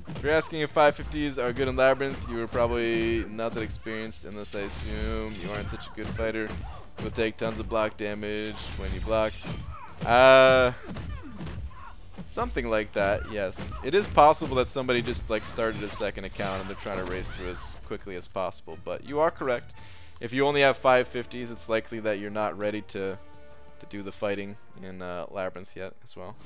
If you're asking if 550s are good in Labyrinth, you were probably not that experienced, unless I assume you aren't such a good fighter. You'll take tons of block damage when you block. Something like that, yes. It is possible that somebody just like started a second account and they're trying to race through as quickly as possible, but you are correct. If you only have 550s, it's likely that you're not ready to do the fighting in Labyrinth yet as well.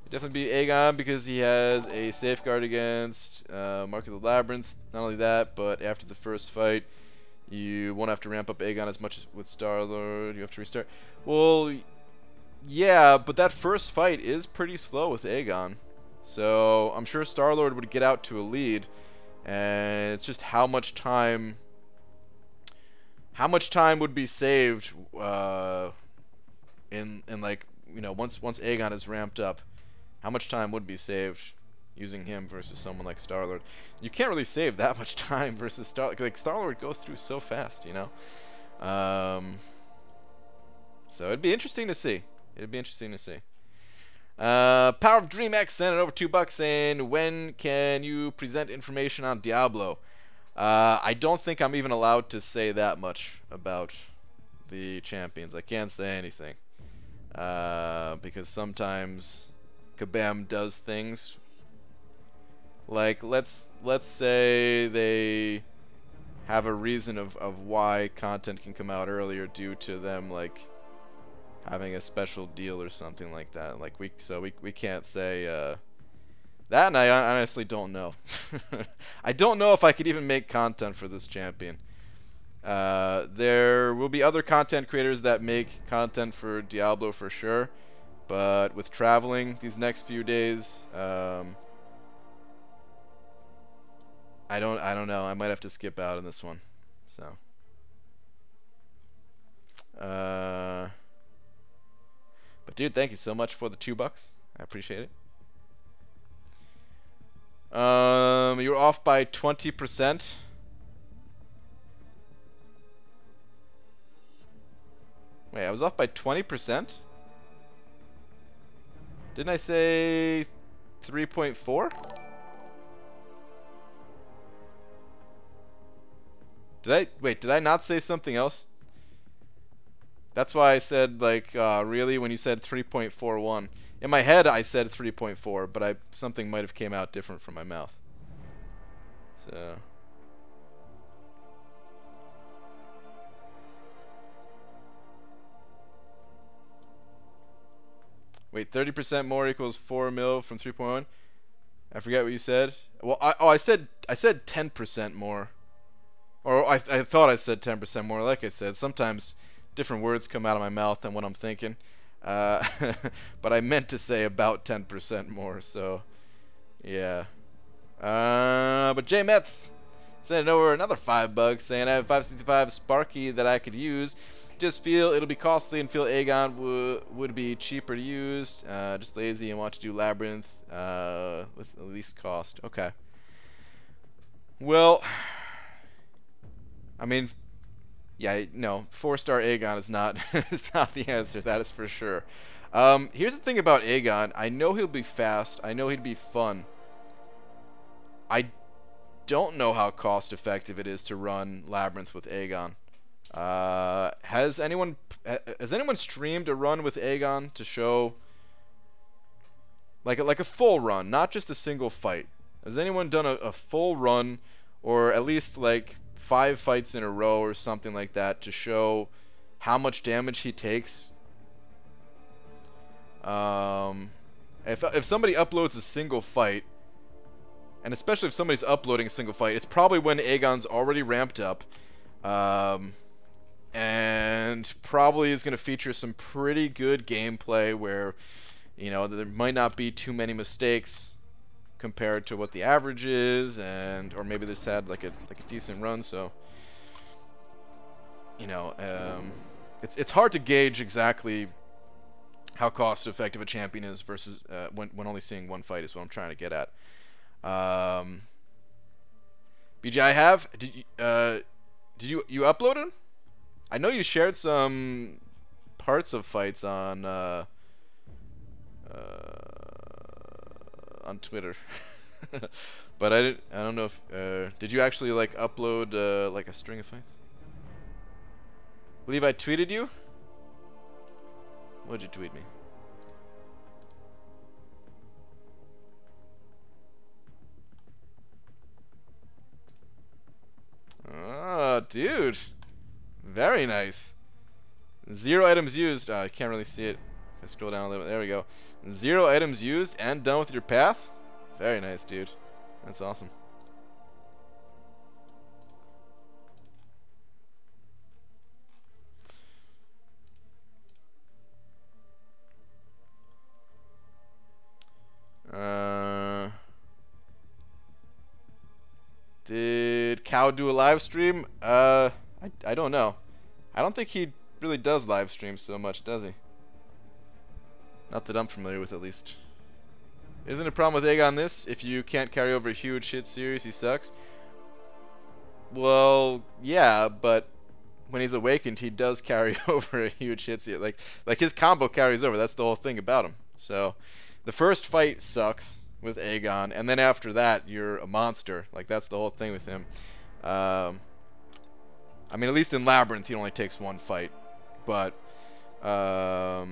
It'd definitely be Aegon because he has a safeguard against Mark of the Labyrinth. Not only that, but after the first fight, you won't have to ramp up Aegon as much as with Star-Lord. You have to restart. Well, yeah, but that first fight is pretty slow with Aegon. So I'm sure Star-Lord would get out to a lead, and it's just how much time would be saved in like, you know, once Aegon is ramped up, how much time would be saved using him versus someone like Star-Lord? You can't really save that much time versus Star-Lord. Like, Star-Lord goes through so fast, you know. So it'd be interesting to see. It'd be interesting to see. Power of Dream X sent it over $2 saying, when can you present information on Diablo? I don't think I'm even allowed to say that much about the champions. I can't say anything. Because sometimes Kabam does things. Like, let's say they have a reason of why content can come out earlier due to them, like, having a special deal or something like that. Like, we can't say that, and I honestly don't know. I don't know if I could even make content for this champion. There will be other content creators that make content for Diablo for sure, but with traveling these next few days, I don't know. I might have to skip out on this one. So but dude, thank you so much for the $2. I appreciate it. You're off by 20%. Wait, I was off by 20%? Didn't I say 3.4? Did I not say something else? That's why I said, like, really, when you said 3.41. In my head, I said 3.4, but something might have came out different from my mouth. So... Wait, 30% more equals 4 mil from 3.1? I forget what you said. Well, I said 10% more. Or I thought I said 10% more. Like I said, sometimes different words come out of my mouth than what I'm thinking. But I meant to say about 10% more, so yeah. But Jay Metz sent over another $5 saying I have 565 Sparky that I could use. Just feel it'll be costly and feel Aegon would be cheaper to use. Just lazy and want to do Labyrinth with the least cost. Okay. Well, I mean, yeah, no, 4-star Aegon is not is not the answer. That is for sure. Here's the thing about Aegon. I know he'll be fast. I know he'd be fun. I don't know how cost effective it is to run Labyrinth with Aegon. Has anyone streamed a run with Aegon to show like a full run, not just a single fight? Has anyone done a full run, or at least like 5 fights in a row or something like that, to show how much damage he takes? If somebody uploads a single fight, and especially if somebody's uploading a single fight, it's probably when Aegon's already ramped up. And probably is going to feature some pretty good gameplay where, you know, there might not be too many mistakes compared to what the average is, and or maybe this had like a decent run. So, you know, it's hard to gauge exactly how cost effective a champion is versus when only seeing one fight is what I'm trying to get at. BJ, I have. Did you upload it? I know you shared some parts of fights on Twitter, but I don't know if did you actually like upload like a string of fights? Believe I tweeted you. What'd you tweet me? Oh, dude. Very nice. 0 items used. I can't really see it. If I scroll down a little bit. There we go. 0 items used and done with your path. Very nice, dude. That's awesome. Did Cow do a live stream? I don't know. I don't think he really does live streams so much, does he? Not that I'm familiar with, at least. Isn't a problem with Aegon this? If you can't carry over a huge hit series, he sucks. Well, yeah, but when he's awakened, he does carry over a huge hit series. Like his combo carries over. That's the whole thing about him. So, the first fight sucks with Aegon, and then after that, you're a monster. Like, that's the whole thing with him. I mean, at least in Labyrinth, he only takes 1 fight. But, I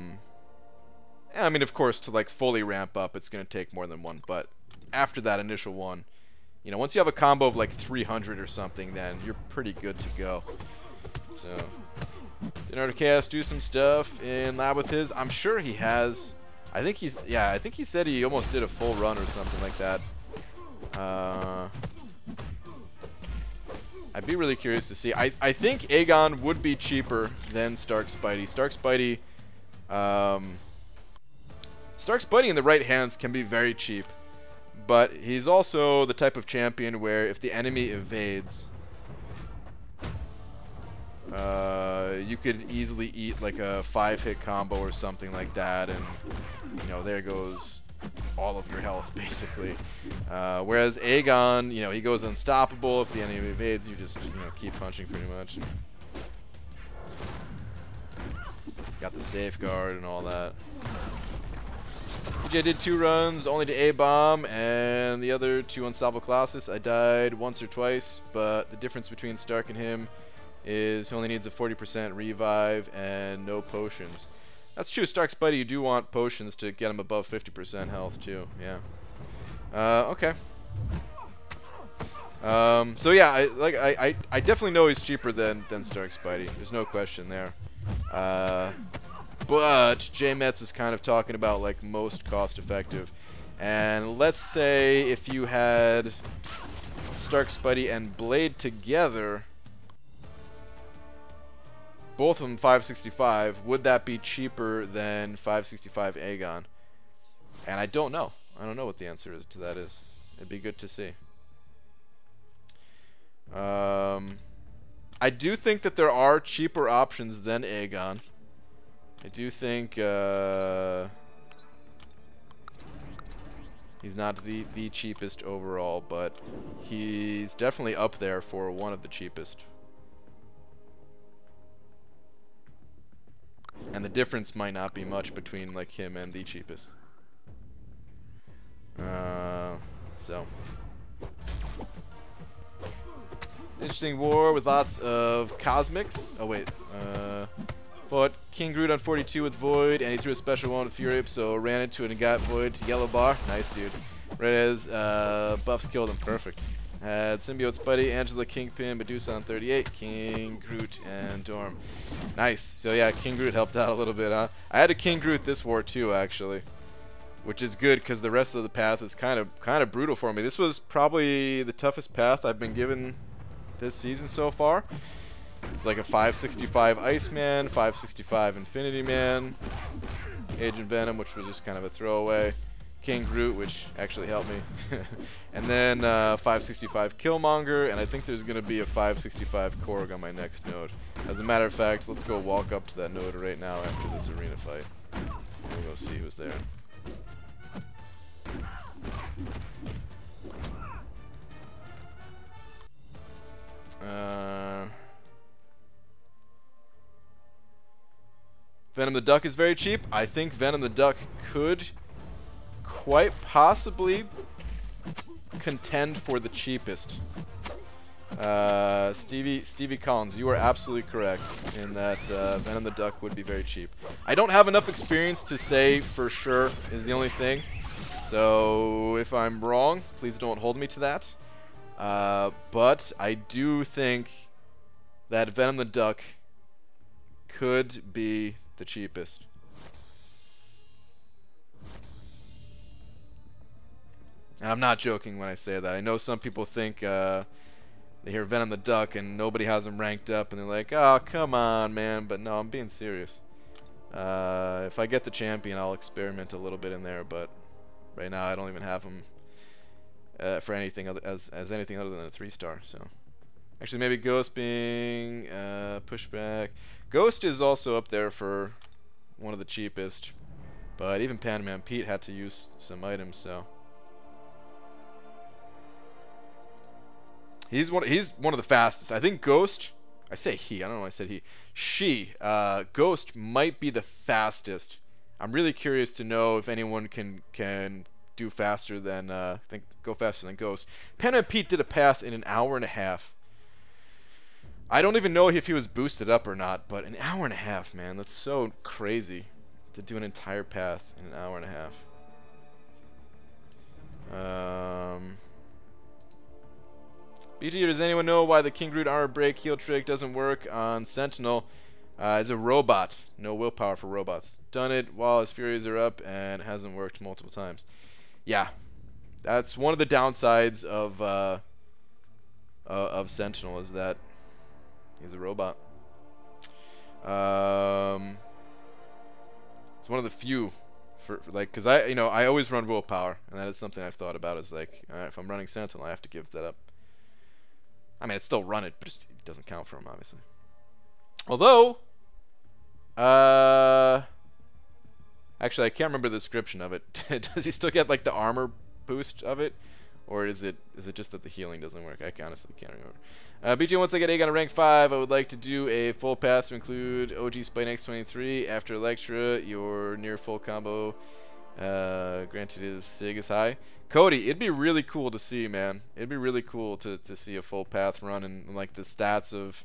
mean, of course, to, like, fully ramp up, it's going to take more than 1. But after that initial one, you know, once you have a combo of, like, 300 or something, then you're pretty good to go. So, did RKS do some stuff in Lab with his? I'm sure he has. I think he's, yeah, I think he said he almost did a full run or something like that. I'd be really curious to see. I think Aegon would be cheaper than Stark Spidey. Stark Spidey in the right hands can be very cheap, but he's also the type of champion where if the enemy evades, you could easily eat like a 5-hit combo or something like that, and you know, there goes all of your health basically. Whereas Aegon, you know, he goes unstoppable. If the enemy evades, you just, you know, keep punching pretty much. Got the safeguard and all that. PJ did 2 runs, only to A-bomb, and the other 2 unstoppable Colossus. I died once or twice, but the difference between Stark and him is he only needs a 40% revive and no potions. That's true. Stark's buddy, you do want potions to get him above 50% health too. Yeah. Okay. So yeah, I definitely know he's cheaper than Stark's buddy. There's no question there. But J-Metz is kind of talking about like most cost effective. And let's say if you had Stark's buddy and Blade together, both of them 565, would that be cheaper than 565 Aegon? And I don't know. I don't know what the answer to that is. It'd be good to see. I do think that there are cheaper options than Aegon. I do think he's not the cheapest overall, but he's definitely up there for one of the cheapest. And the difference might not be much between like him and the cheapest. So interesting war with lots of cosmics. Oh wait, fought King Groot on 42 with Void, and he threw a special one with Fury, so ran into it and got Void to yellow bar. Nice, dude. Reyes buffs killed him. Perfect. Had Symbiote's buddy, Angela, Kingpin, Medusa on 38, King Groot, and Dorm. Nice. So yeah, King Groot helped out a little bit, huh? I had a King Groot this war too, actually, which is good because the rest of the path is kind of brutal for me. This was probably the toughest path I've been given this season so far. It's like a 565 Iceman, 565 Infinity Man, Agent Venom, which was just kind of a throwaway, King Groot, which actually helped me, and then 565 Killmonger, and I think there's going to be a 565 Korg on my next node. As a matter of fact, let's go walk up to that node right now after this arena fight. We'll go see who's there. Venom the Duck is very cheap. I think Venom the Duck could quite possibly contend for the cheapest. Stevie Collins, you are absolutely correct in that Venom the Duck would be very cheap. I don't have enough experience to say for sure is the only thing. So if I'm wrong, please don't hold me to that. But I do think that Venom the Duck could be the cheapest. And I'm not joking when I say that. I know some people think they hear Venom the Duck and nobody has him ranked up and they're like, oh, come on, man. But no, I'm being serious. If I get the champion, I'll experiment a little bit in there, but right now I don't even have him for anything other, as anything other than a 3-star. So actually maybe Ghost being pushback. Ghost is also up there for one of the cheapest, but even Pan-Man Pete had to use some items, so he's one of the fastest. I think Ghost, I say he, I don't know why I said he. She, Ghost might be the fastest. I'm really curious to know if anyone can do faster than go faster than Ghost. Pan-Man Pete did a path in an hour and a half. I don't even know if he was boosted up or not, but an hour and a half, man. That's so crazy to do an entire path in an hour and a half. BG, does anyone know why the King Groot armor break heal trick doesn't work on Sentinel? Is a robot. No willpower for robots. Done it while his Furies are up and it hasn't worked multiple times. Yeah, that's one of the downsides of Sentinel, is that he's a robot. It's one of the few for like, because I always run willpower, and that is something I've thought about. Is like, all right, if I'm running Sentinel, I have to give that up. I mean, I'd still run it, but it doesn't count for him, obviously. Although, actually, I can't remember the description of it. Does he still get like the armor boost of it, Or is it just that the healing doesn't work? I honestly can't remember. BJ, once I get Aegon to rank 5, I would like to do a full path to include OG Spite X23. After Electra, your near full combo, granted is Sig is high. Cody, it'd be really cool to see, man. It'd be really cool to see a full path run and like the stats of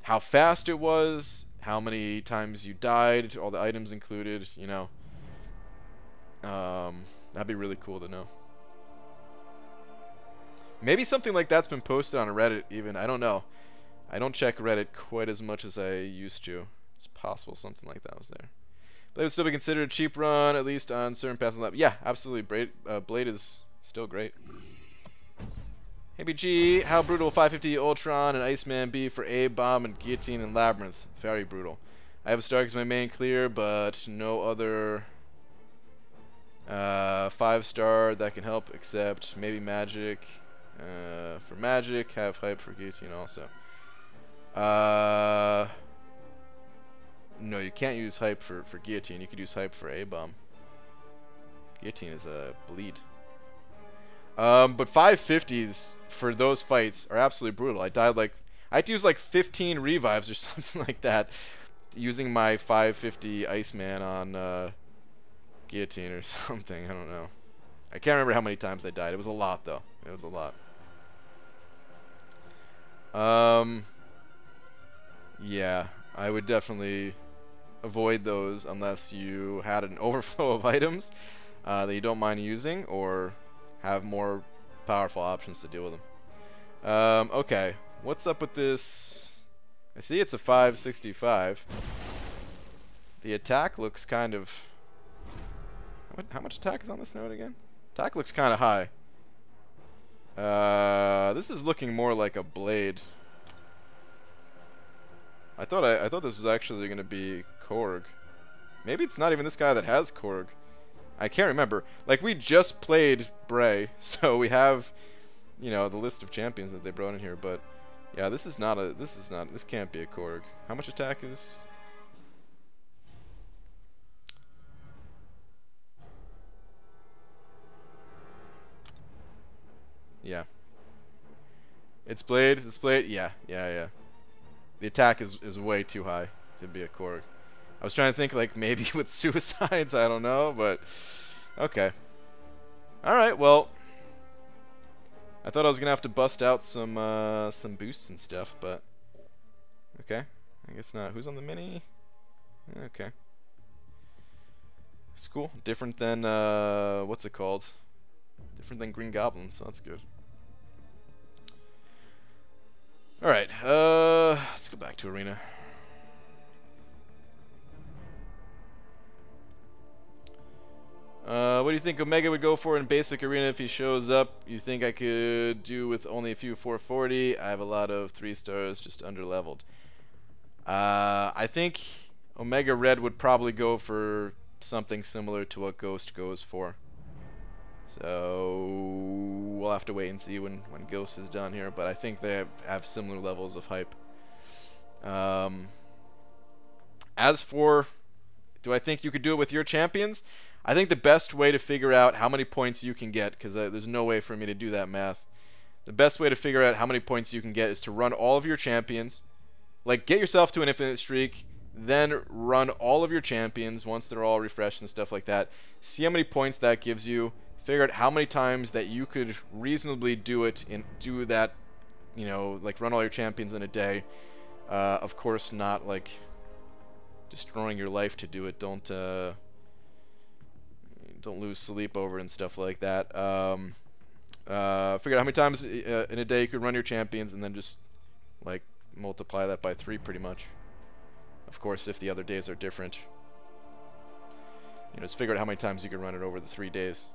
how fast it was, how many times you died, all the items included, you know. That'd be really cool to know. Maybe something like that's been posted on Reddit even. I don't know. I don't check Reddit quite as much as I used to. It's possible something like that was there. Blade would still be considered a cheap run, at least on certain paths. Yeah, absolutely. Blade is still great. Hey BG, how brutal will 550 Ultron and Iceman be for A-Bomb and Guillotine and Labyrinth? Very brutal. I have a Stark as my main clear, but no other 5-star that can help except maybe Magic. For Magic, have Hype for Guillotine also. No, you can't use Hype for Guillotine. You could use Hype for A-Bomb. Guillotine is a bleed. But 550s for those fights are absolutely brutal. I died like... I had to use like 15 revives or something like that using my 550 Iceman on Guillotine or something. I don't know. I can't remember how many times I died. It was a lot, though. It was a lot. Yeah, I would definitely avoid those unless you had an overflow of items that you don't mind using or have more powerful options to deal with them. Okay, what's up with this? I see it's a 565. The attack looks kind of... How much attack is on this node again? Attack looks kind of high. This is looking more like a blade. I thought this was actually going to be Korg. Maybe it's not even this guy that has Korg. I can't remember. Like, we just played Bray, so we have, you know, the list of champions that they brought in here. But yeah, this can't be a Korg. How much attack is? Yeah. It's Blade. It's Blade. Yeah. The attack is way too high to be a Korg. I was trying to think like maybe with suicides. I don't know, but okay. All right. Well, I thought I was gonna have to bust out some boosts and stuff, but okay. I guess not. Who's on the mini? Okay. It's cool. Different than what's it called? Different than Green Goblin, so that's good. Alright, let's go back to Arena. What do you think Omega would go for in basic Arena if he shows up? You think I could do with only a few 440? I have a lot of 3 stars, just under-leveled. I think Omega Red would probably go for something similar to what Ghost goes for. So we'll have to wait and see when Ghost is done here, but I think they have similar levels of hype. As for, do I think you could do it with your champions? I think the best way to figure out how many points you can get, because there's no way for me to do that math. The best way to figure out how many points you can get is to run all of your champions. Like, get yourself to an infinite streak, then run all of your champions once they're all refreshed and stuff like that. See how many points that gives you. Figure out how many times that you could reasonably do it and do that, you know, like run all your champions in a day. Of course, not like destroying your life to do it. Don't lose sleep over it and stuff like that. Figure out how many times in a day you could run your champions, and then just like multiply that by 3 pretty much. Of course, if the other days are different, you know, just figure out how many times you can run it over the 3 days.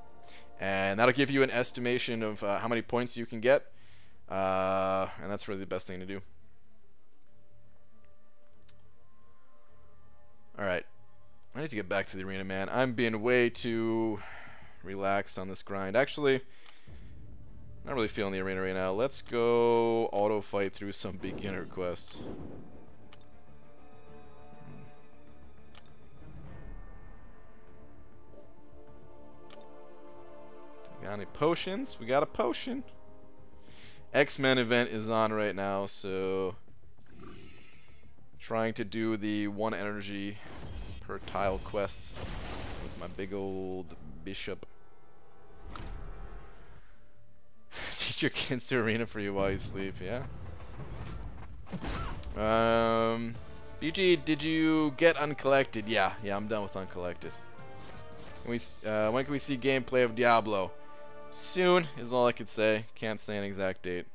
And that'll give you an estimation of how many points you can get. And that's really the best thing to do. Alright. I need to get back to the arena, man. I'm being way too relaxed on this grind. Actually, not really feeling the arena right now. Let's go auto fight through some beginner quests. Got any potions? We got a potion. X-Men event is on right now, so trying to do the 1 energy per tile quest with my big old bishop. Teach your kids to arena for you while you sleep, yeah. BG, did you get Uncollected? Yeah, I'm done with Uncollected. When can we see gameplay of Diablo? Soon is all I could say. Can't say an exact date.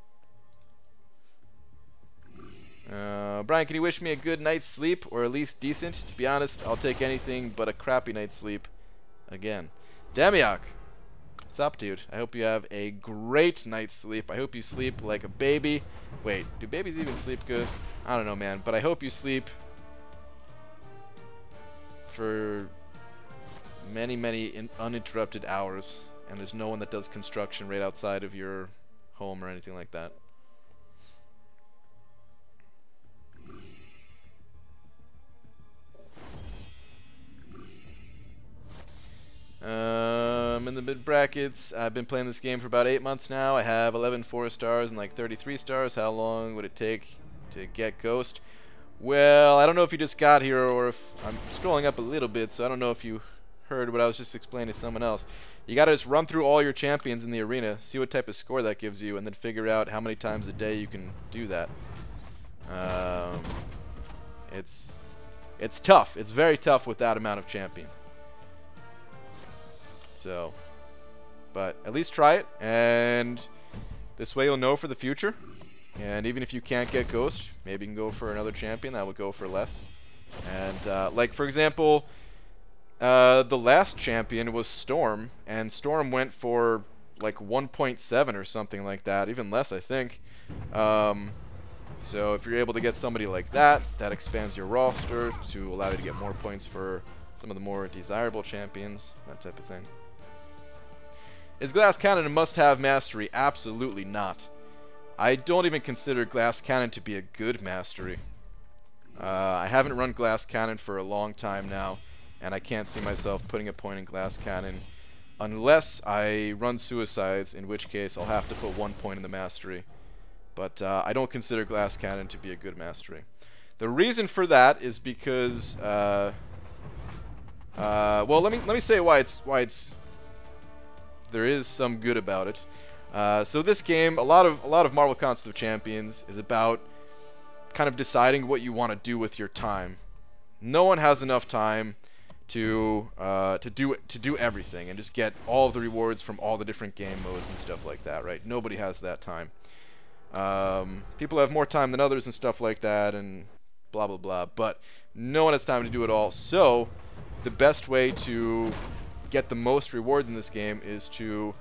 Brian, can you wish me a good night's sleep, or at least decent? To be honest, I'll take anything but a crappy night's sleep again. Demiok, what's up, dude? I hope you have a great night's sleep. I hope you sleep like a baby. Wait, do babies even sleep good? I don't know, man, but I hope you sleep for many uninterrupted hours, and there's no one that does construction right outside of your home or anything like that. In the mid brackets, I've been playing this game for about 8 months now. I have 11 4-stars and like 33 stars. How long would it take to get Ghost? Well, I don't know if you just got here or if I'm scrolling up a little bit, so I don't know if you heard what I was just explaining to someone else. You gotta just run through all your champions in the arena, see what type of score that gives you, and then figure out how many times a day you can do that. It's tough. It's very tough with that amount of champions. So, but at least try it, and this way you'll know for the future. And even if you can't get Ghost, maybe you can go for another champion that would go for less. And like for example, the last champion was Storm, and Storm went for like 1.7 or something like that, even less I think. So if you're able to get somebody like that, that expands your roster to allow you to get more points for some of the more desirable champions, that type of thing. Is Glass Cannon a must-have mastery? Absolutely not. I don't even consider Glass Cannon to be a good mastery. I haven't run Glass Cannon for a long time now, and I can't see myself putting a point in Glass Cannon unless I run Suicides, in which case I'll have to put 1 point in the mastery. But I don't consider Glass Cannon to be a good mastery. The reason for that is because well, let me say why it's there is some good about it. So this game, a lot of Marvel Contest of Champions is about kind of deciding what you want to do with your time. No one has enough time to do everything and just get all of the rewards from all the different game modes and stuff like that, right? Nobody has that time. People have more time than others and stuff like that, and blah blah blah. But no one has time to do it all. So the best way to get the most rewards in this game is to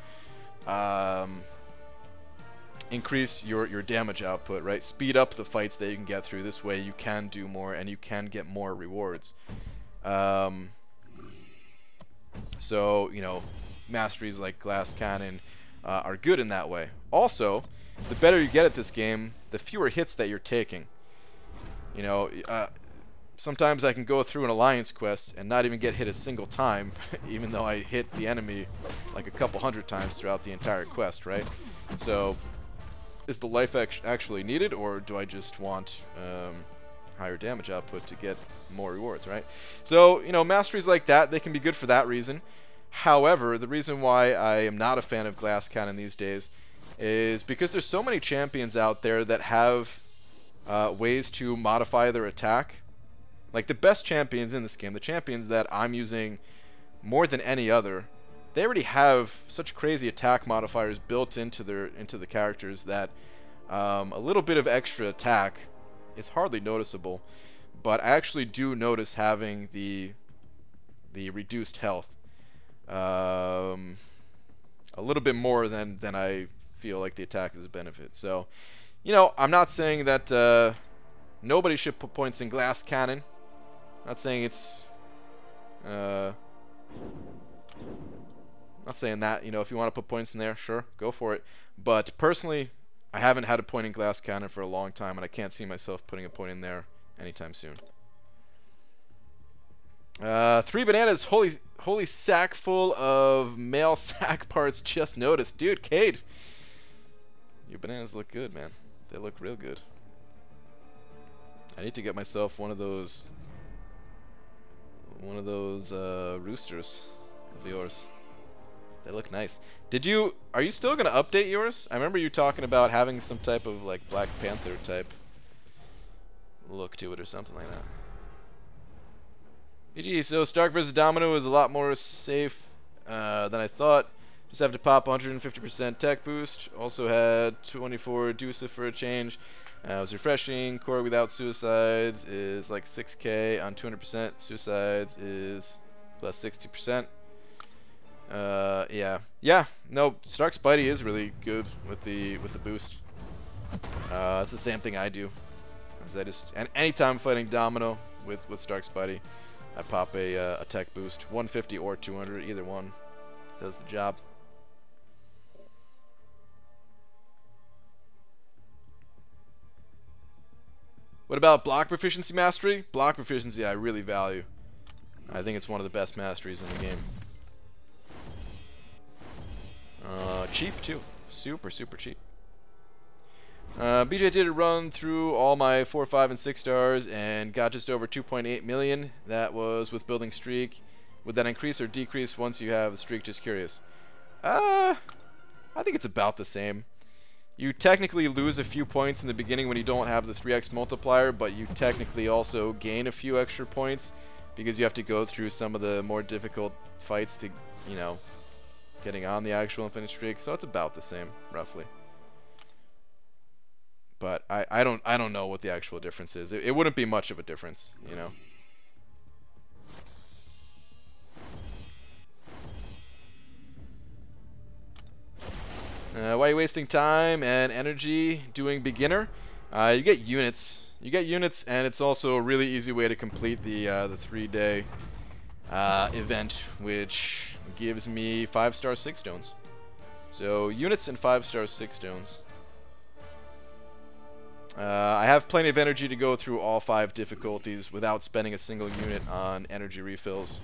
increase your damage output, right? Speed up the fights that you can get through. This way you can do more and you can get more rewards. So, you know, masteries like Glass Cannon are good in that way. Also, the better you get at this game, the fewer hits that you're taking. You know, sometimes I can go through an alliance quest and not even get hit a single time, even though I hit the enemy like a couple hundred times throughout the entire quest, right? So, is the life actually needed, or do I just want higher damage output to get more rewards, right? So, you know, masteries like that, they can be good for that reason. However, the reason why I am not a fan of Glass Cannon these days is because there's so many champions out there that have ways to modify their attack. Like the best champions in this game, the champions that I'm using more than any other, they already have such crazy attack modifiers built into the characters that a little bit of extra attack is hardly noticeable. But I actually do notice having the reduced health a little bit more than I feel like the attack is a benefit. So, you know, I'm not saying that nobody should put points in Glass Cannon. Not saying it's not saying that, you know, if you want to put points in there, sure, go for it. But personally, I haven't had a point in Glass Cannon for a long time, and I can't see myself putting a point in there anytime soon. 3 bananas, holy holy sack full of male sack parts just noticed. Dude, Cade, your bananas look good, man. They look real good. I need to get myself one of those roosters of yours. They look nice. Are you still gonna update yours? I remember you talking about having some type of like Black Panther type look to it or something like that. GG, so Stark versus Domino is a lot more safe than I thought. Just have to pop 150% tech boost. Also had 24 Dusa for a change. It was refreshing. Core without suicides is like 6k on 200%. Suicides is plus 60%. Yeah. No, Stark Spidey is really good with the boost. It's the same thing I do. And anytime I'm fighting Domino with Stark Spidey, I pop a tech boost, 150 or 200, either one does the job. What about block proficiency mastery? Block proficiency I really value. I think it's one of the best masteries in the game. Cheap too, super cheap. BJ did a run through all my 4, 5, and 6 stars and got just over 2.8 million. That was with building streak. Would that increase or decrease once you have a streak? Just curious. I think it's about the same. You technically lose a few points in the beginning when you don't have the 3x multiplier, but you technically also gain a few extra points because you have to go through some of the more difficult fights to, you know, getting on the actual infinite streak. So it's about the same, roughly. But I don't know what the actual difference is. It wouldn't be much of a difference, you know. Why are you wasting time and energy doing beginner? You get units. You get units, and it's also a really easy way to complete the 3-day event, which gives me 5-star 6 stones. So units and 5-star 6 stones. I have plenty of energy to go through all 5 difficulties without spending a single unit on energy refills.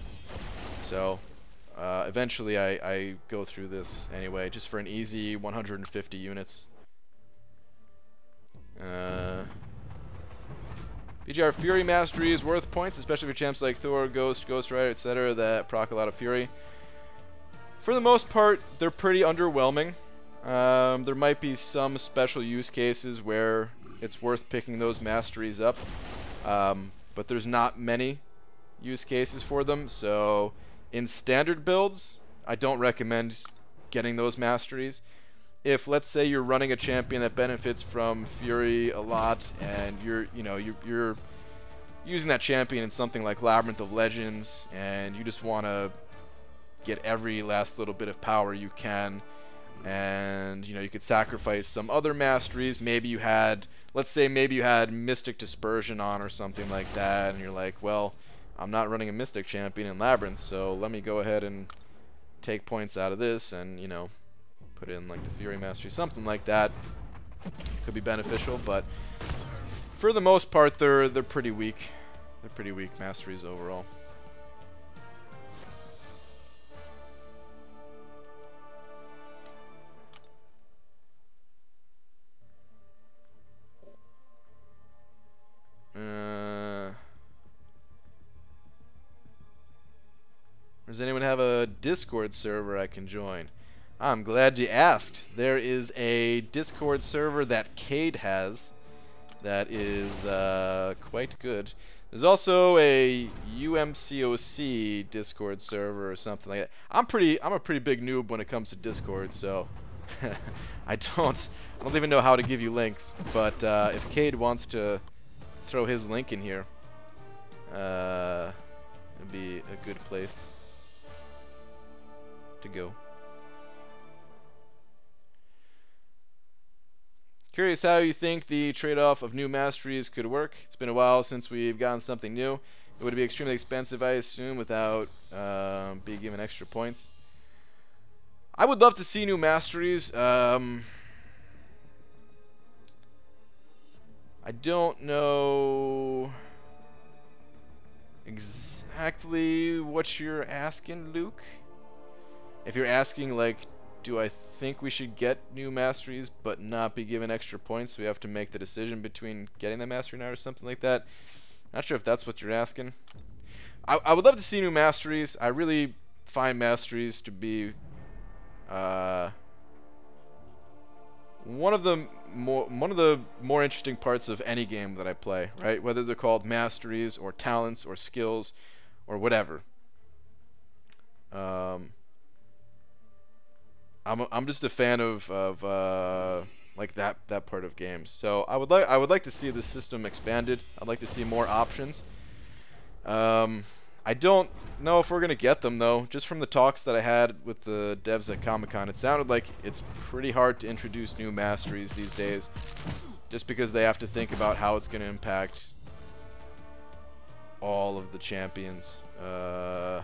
So eventually I go through this anyway, just for an easy 150 units. BGR Fury Mastery is worth points, especially for champs like Thor, Ghost, Ghost Rider, etc. that proc a lot of Fury. For the most part, they're pretty underwhelming. There might be some special use cases where it's worth picking those masteries up, but there's not many use cases for them. So in standard builds, I don't recommend getting those masteries. If, let's say, you're running a champion that benefits from Fury a lot, and you're using that champion in something like Labyrinth of Legends, and you just want to get every last little bit of power you can, and you could sacrifice some other masteries. Maybe you had, let's say, maybe you had Mystic Dispersion on or something like that, and you're like, well, I'm not running a Mystic champion in Labyrinth, so let me go ahead and take points out of this, and put in like the Fury Mastery, something like that. Could be beneficial, but for the most part, they're pretty weak. They're pretty weak masteries overall. Does anyone have a Discord server I can join? I'm glad you asked. There is a Discord server that Cade has that is quite good. There's also a UMCOC Discord server or something like that. I'm a pretty big noob when it comes to Discord, so I don't even know how to give you links. But if Cade wants to throw his link in here, it'd be a good place to go. Curious how you think the trade-off of new masteries could work. It's been a while since we've gotten something new. It would be extremely expensive, I assume, without being given extra points. I would love to see new masteries. I don't know. exactly what you're asking, Luke. If you're asking, like, do I think we should get new masteries but not be given extra points, so we have to make the decision between getting the mastery now or something like that? Not sure if that's what you're asking. I would love to see new masteries. I really find masteries to be one of the more interesting parts of any game that I play, right? Whether they're called masteries or talents or skills or whatever. I'm just a fan of like that part of games. So I would like to see the system expanded. I'd like to see more options. I don't know if we're gonna get them though. Just from the talks that I had with the devs at Comic-Con, it sounded like it's pretty hard to introduce new masteries these days, just because they have to think about how it's gonna impact all of the champions. You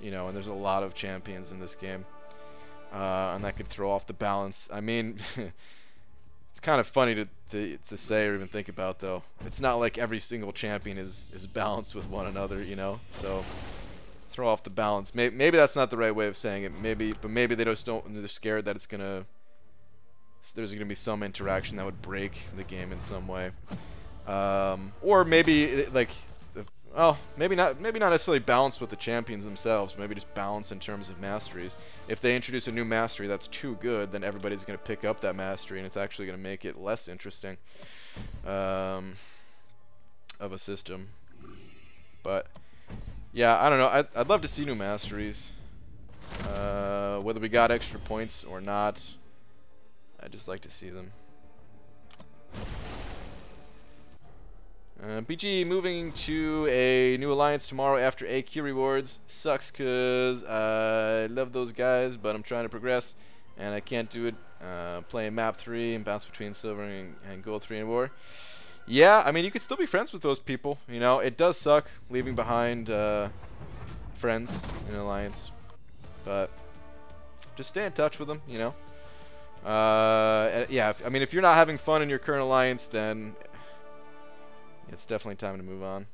know, and there's a lot of champions in this game, and that could throw off the balance. I mean, it's kind of funny to say or even think about, though. It's not like every single champion is balanced with one another, you know. So throw off the balance. Maybe that's not the right way of saying it. But maybe they just don't. They're scared that there's gonna be some interaction that would break the game in some way, or maybe like. Well, maybe not necessarily balance with the champions themselves, maybe just balance in terms of masteries. If they introduce a new mastery that's too good, then everybody's going to pick up that mastery, and it's actually going to make it less interesting of a system. But, yeah, I don't know. I'd love to see new masteries. Whether we got extra points or not, I'd just like to see them. BG moving to a new alliance tomorrow after AQ rewards. Sucks because I love those guys, but I'm trying to progress and I can't do it. Playing map 3 and bounce between silver and gold 3 in war. Yeah, I mean, you could still be friends with those people. You know, it does suck leaving behind friends in an alliance, but just stay in touch with them, you know. Yeah, I mean, if you're not having fun in your current alliance, then it's definitely time to move on.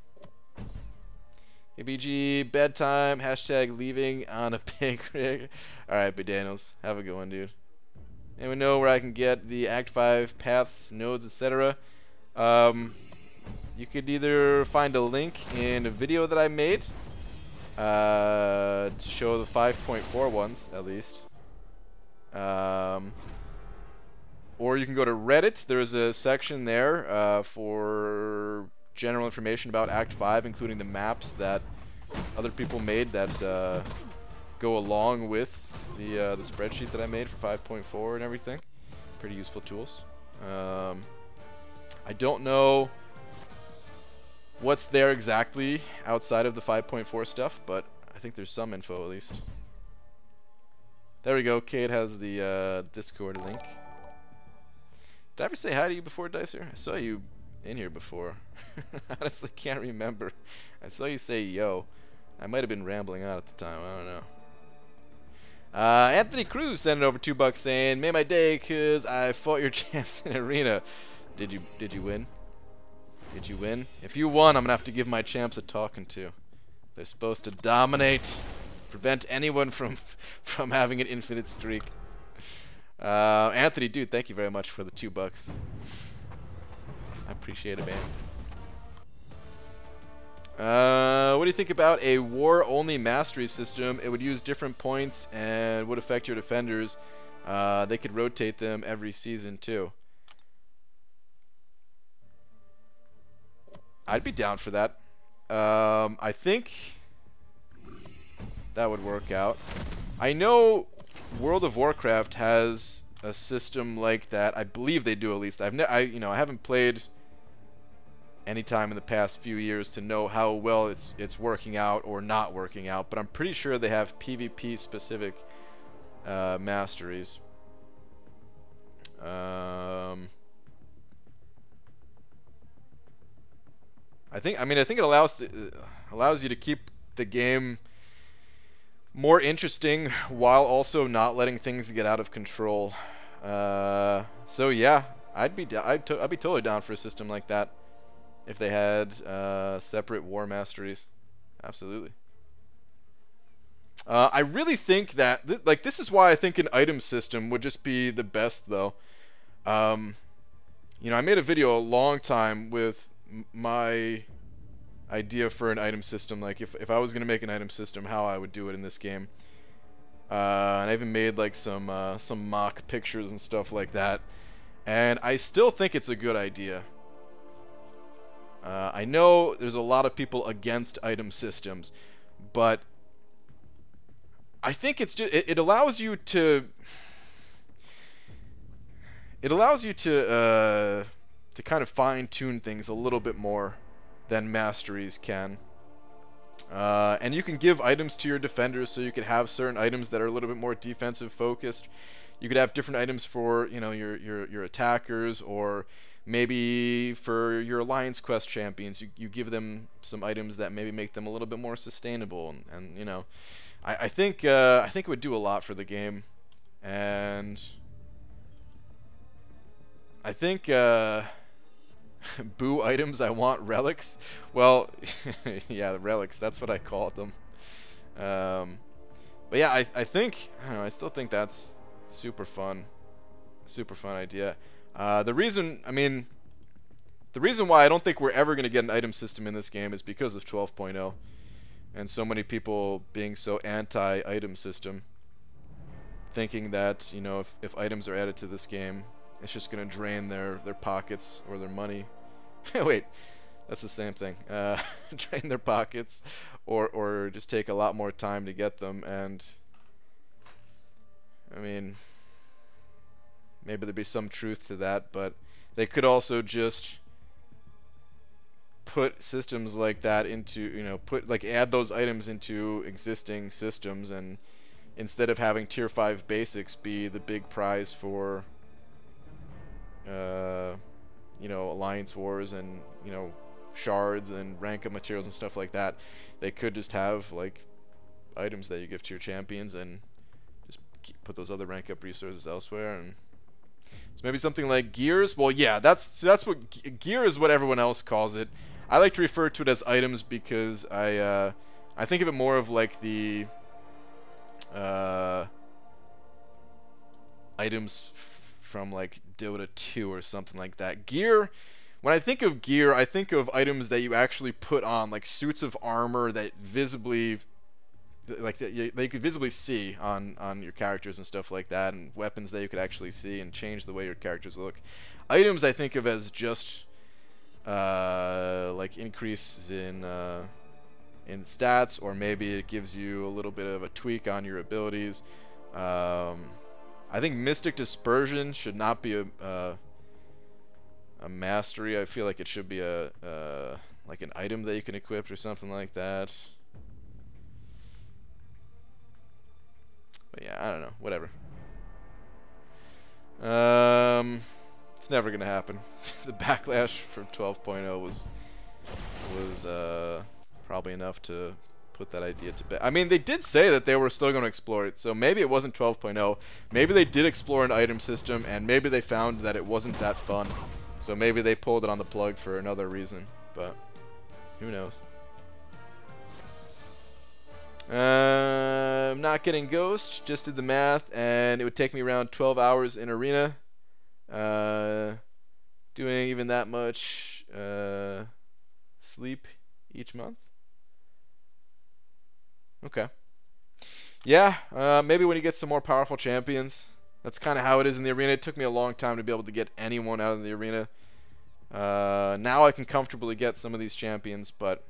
ABG, bedtime, hashtag leaving on a pig rig. Alright, B. Daniels, have a good one, dude. Anyone know where I can get the Act 5 paths, nodes, etc.? You could either find a link in a video that I made to show the 5.4 ones, at least. Or you can go to Reddit. There's a section there for general information about Act 5, including the maps that other people made that go along with the spreadsheet that I made for 5.4 and everything. Pretty useful tools. I don't know what's there exactly outside of the 5.4 stuff, but I think there's some info at least. There we go. Kate has the Discord link. Did I ever say hi to you before, Dicer? I saw you in here before. I honestly can't remember. I saw you say yo. I might have been rambling on at the time. I don't know. Anthony Cruz sending over $2 saying, "Made my day 'cause I fought your champs in arena." Did you win? Did you win? If you won, I'm gonna have to give my champs a talking to. They're supposed to dominate, prevent anyone from having an infinite streak. Anthony, dude, thank you very much for the $2. I appreciate it, man. What do you think about a war-only mastery system? It would use different points and would affect your defenders. They could rotate them every season, too. I'd be down for that. I think that would work out. I know World of Warcraft has a system like that. I believe they do, at least. I haven't played any time in the past few years to know how well it's working out or not working out, but I'm pretty sure they have PvP specific masteries. I think it allows you to keep the game more interesting while also not letting things get out of control. So yeah, I'd be totally down for a system like that if they had separate war masteries. Absolutely. I really think that like this is why I think an item system would just be the best though. You know, I made a video a long time with my idea for an item system, like if I was gonna make an item system, how I would do it in this game. And I even made like some mock pictures and stuff like that. And I still think it's a good idea. I know there's a lot of people against item systems, but I think it's just it allows you to kind of fine-tune things a little bit more than masteries can. And you can give items to your defenders, so you could have certain items that are a little bit more defensive focused. You could have different items for, you know, your attackers, or maybe for your Alliance Quest champions, you give them some items that maybe make them a little bit more sustainable. And you know, I think it would do a lot for the game, and I think boo items, I want relics. Well, yeah, the relics, that's what I called them. But yeah, I think, I don't know, I still think that's super fun idea. The reason why I don't think we're ever going to get an item system in this game is because of 12.0 and so many people being so anti-item system, thinking that, you know, if items are added to this game, it's just going to drain their pockets or their money. Wait, that's the same thing. Drain their pockets, or just take a lot more time to get them. And I mean, maybe there'd be some truth to that, but they could also just put systems like that into, you know, add those items into existing systems, and instead of having tier 5 basics be the big prize for you know, Alliance Wars and, you know, shards and rank up materials and stuff like that, they could just have like items that you give to your champions and just put those other rank up resources elsewhere. And so maybe something like gears. Well, yeah, that's what gear is, what everyone else calls it. I like to refer to it as items because I think of it more of like the items from like Dota 2 or something like that. Gear, when I think of gear, I think of items that you actually put on, like suits of armor that visibly, like that you could visibly see on your characters and stuff like that, and weapons that you could actually see and change the way your characters look. Items I think of as just like increases in stats, or maybe it gives you a little bit of a tweak on your abilities. I think Mystic Dispersion should not be a mastery. I feel like it should be like an item that you can equip or something like that. But yeah, I don't know. Whatever. It's never gonna happen. The backlash from 12.0 was probably enough to put that idea to bed. I mean, they did say that they were still going to explore it, so maybe it wasn't 12.0. Maybe they did explore an item system, and maybe they found that it wasn't that fun. So maybe they pulled it on the plug for another reason, but who knows. I'm not getting Ghost, just did the math, and it would take me around 12 hours in Arena. Doing even that much sleep each month. Okay. Yeah, maybe when you get some more powerful champions. That's kind of how it is in the arena. It took me a long time to be able to get anyone out of the arena. Now I can comfortably get some of these champions, but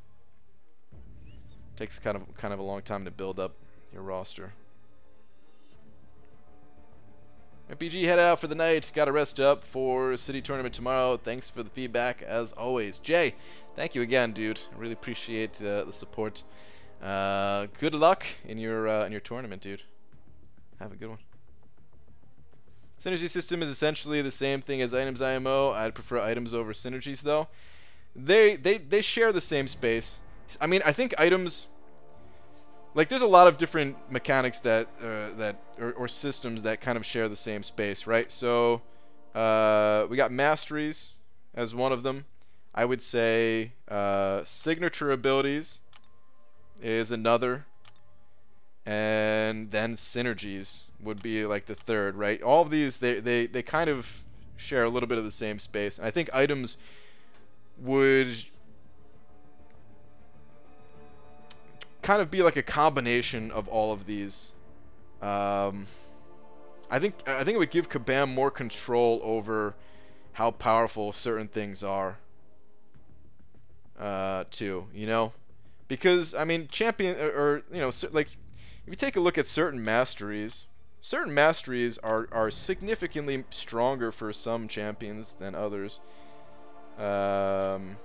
it takes kind of a long time to build up your roster. MPG headed out for the night. Got to rest up for City Tournament tomorrow. Thanks for the feedback as always. Jay, thank you again, dude. I really appreciate the support. Good luck in your tournament, dude. Have a good one. Synergy system is essentially the same thing as items IMO. I'd prefer items over synergies though. They share the same space. I mean, I think items, like, there's a lot of different mechanics that or systems that kind of share the same space, right? So we got masteries as one of them. I would say signature abilities is another, and then synergies would be like the third, right? All of these, they kind of share a little bit of the same space. And I think items would kind of be like a combination of all of these. I think it would give Kabam more control over how powerful certain things are, too, you know? Because, I mean, champion, or you know, like, if you take a look at certain masteries are significantly stronger for some champions than others. And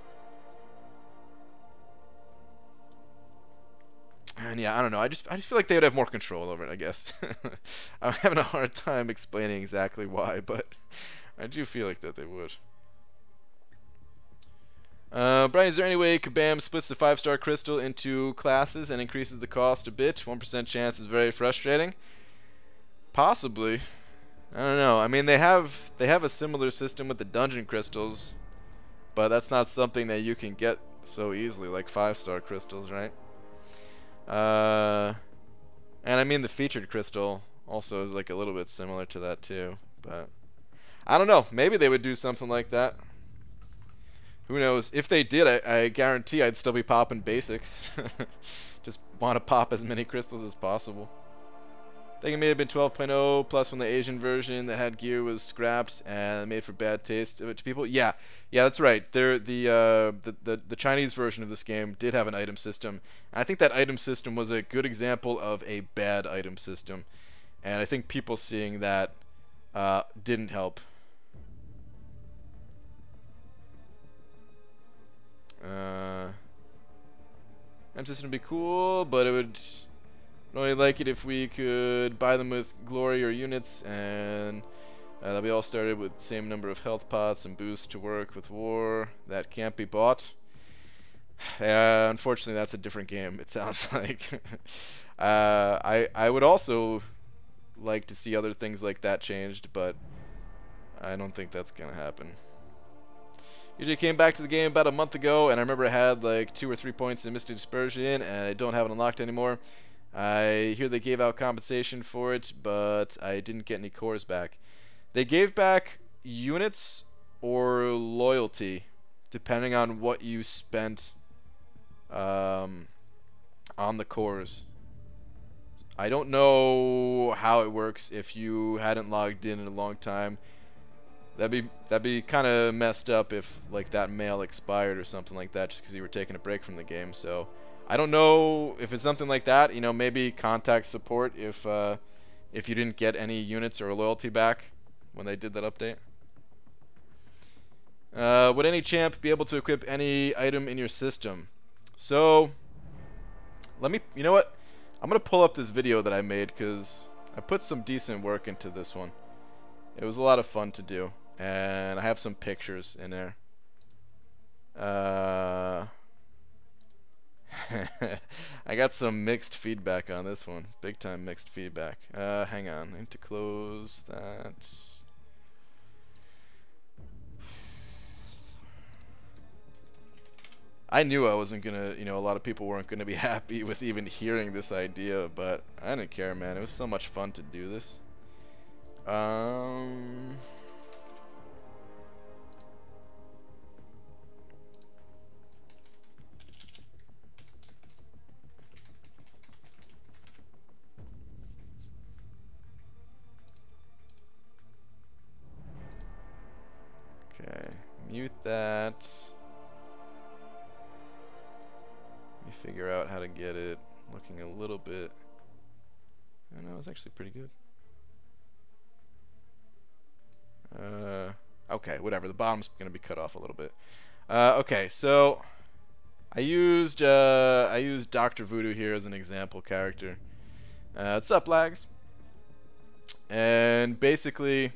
yeah, I don't know. I just feel like they would have more control over it, I guess. I'm having a hard time explaining exactly why, but I do feel like that they would. Brian, is there any way Kabam splits the 5-star crystal into classes and increases the cost a bit? 1% chance is very frustrating. Possibly. I don't know. I mean, they have a similar system with the dungeon crystals, but that's not something that you can get so easily like 5-star crystals, right? And I mean, the featured crystal also is like a little bit similar to that too, but I don't know. Maybe they would do something like that. Who knows? If they did, I guarantee I'd still be popping basics. Just want to pop as many crystals as possible. I think it may have been 12.0 plus when the Asian version that had gear was scrapped and made for bad taste to people. Yeah, that's right. The Chinese version of this game did have an item system. And I think that item system was a good example of a bad item system, and I think people seeing that didn't help. Item system would be cool, but it would really like it if we could buy them with glory or units, and that we all started with the same number of health pots and boosts to work with war. That can't be bought. Unfortunately, that's a different game, it sounds like. I would also like to see other things like that changed, but I don't think that's gonna happen. Usually came back to the game about a month ago, and I remember I had like 2 or 3 points in Mystic Dispersion, and I don't have it unlocked anymore. I hear they gave out compensation for it, but I didn't get any cores back. They gave back units or loyalty, depending on what you spent on the cores. I don't know how it works if you hadn't logged in a long time. That'd be kind of messed up if like that mail expired or something like that just because you were taking a break from the game. So I don't know if it's something like that. You know, maybe contact support if you didn't get any units or loyalty back when they did that update. Would any champ be able to equip any item in your system? So you know what? I'm gonna pull up this video that I made because I put some decent work into this one. It was a lot of fun to do, and I have some pictures in there. I got some mixed feedback on this one. Big time mixed feedback. Hang on. I need to close that. I knew I wasn't gonna, you know, a lot of people weren't gonna be happy with even hearing this idea, but I didn't care, man. It was so much fun to do this. Okay, mute that. Let me figure out how to get it looking a little bit. I know it's actually pretty good. Okay, whatever. The bottom's gonna be cut off a little bit. Okay, so I used Dr. Voodoo here as an example character. What's up, lags? And basically,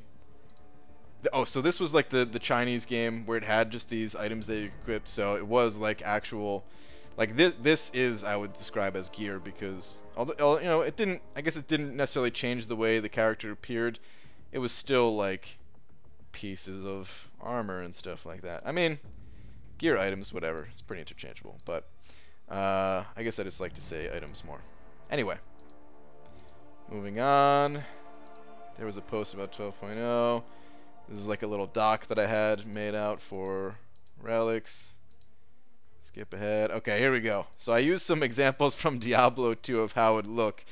so this was like the Chinese game where it had just these items that you equipped. So it was like actual, like this is, I would describe as gear, because although, you know, it didn't, I guess it didn't necessarily change the way the character appeared. It was still like pieces of armor and stuff like that. I mean, gear items, whatever, it's pretty interchangeable. But I guess I just like to say items more. Anyway, moving on. There was a post about 12.0. This is like a little doc that I had made out for relics. Skip ahead. Okay, here we go. So I used some examples from Diablo 2 of how it would look.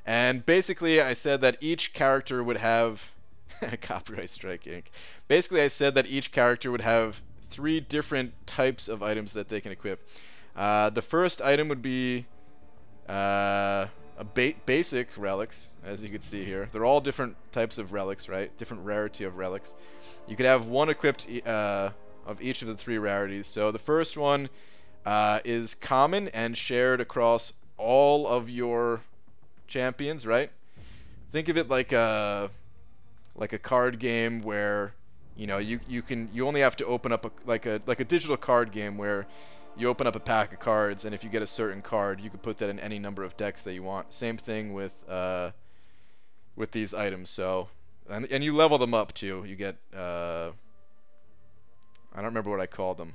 And basically I said that each character would have copyright strike Inc. Basically I said that each character would have 3 different types of items that they can equip. The first item would be basic relics, as you can see here. They're all different types of relics, right? Different rarity of relics. You could have one equipped of each of the 3 rarities. So the first one is common and shared across all of your champions, right? Think of it like a card game where you only have to open up like a digital card game where you open up a pack of cards, and if you get a certain card, you can put that in any number of decks that you want. Same thing with these items. So and you level them up too. You get I don't remember what I called them.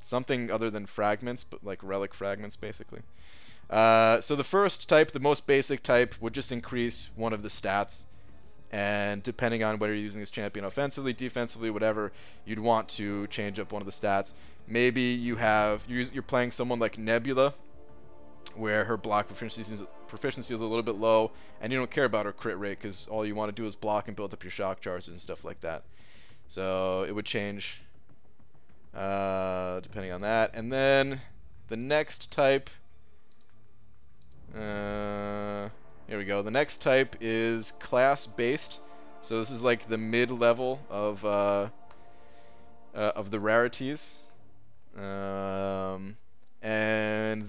Something other than fragments, but like relic fragments, basically. So the first type, the most basic type, would just increase one of the stats. And depending on whether you're using this champion offensively, defensively, whatever, you'd want to change up one of the stats. Maybe you're playing someone like Nebula, where her block proficiency is a little bit low, and you don't care about her crit rate because all you want to do is block and build up your shock charges and stuff like that. So it would change depending on that. And then the next type, here we go. The next type is class-based. So this is like the mid-level of the rarities. And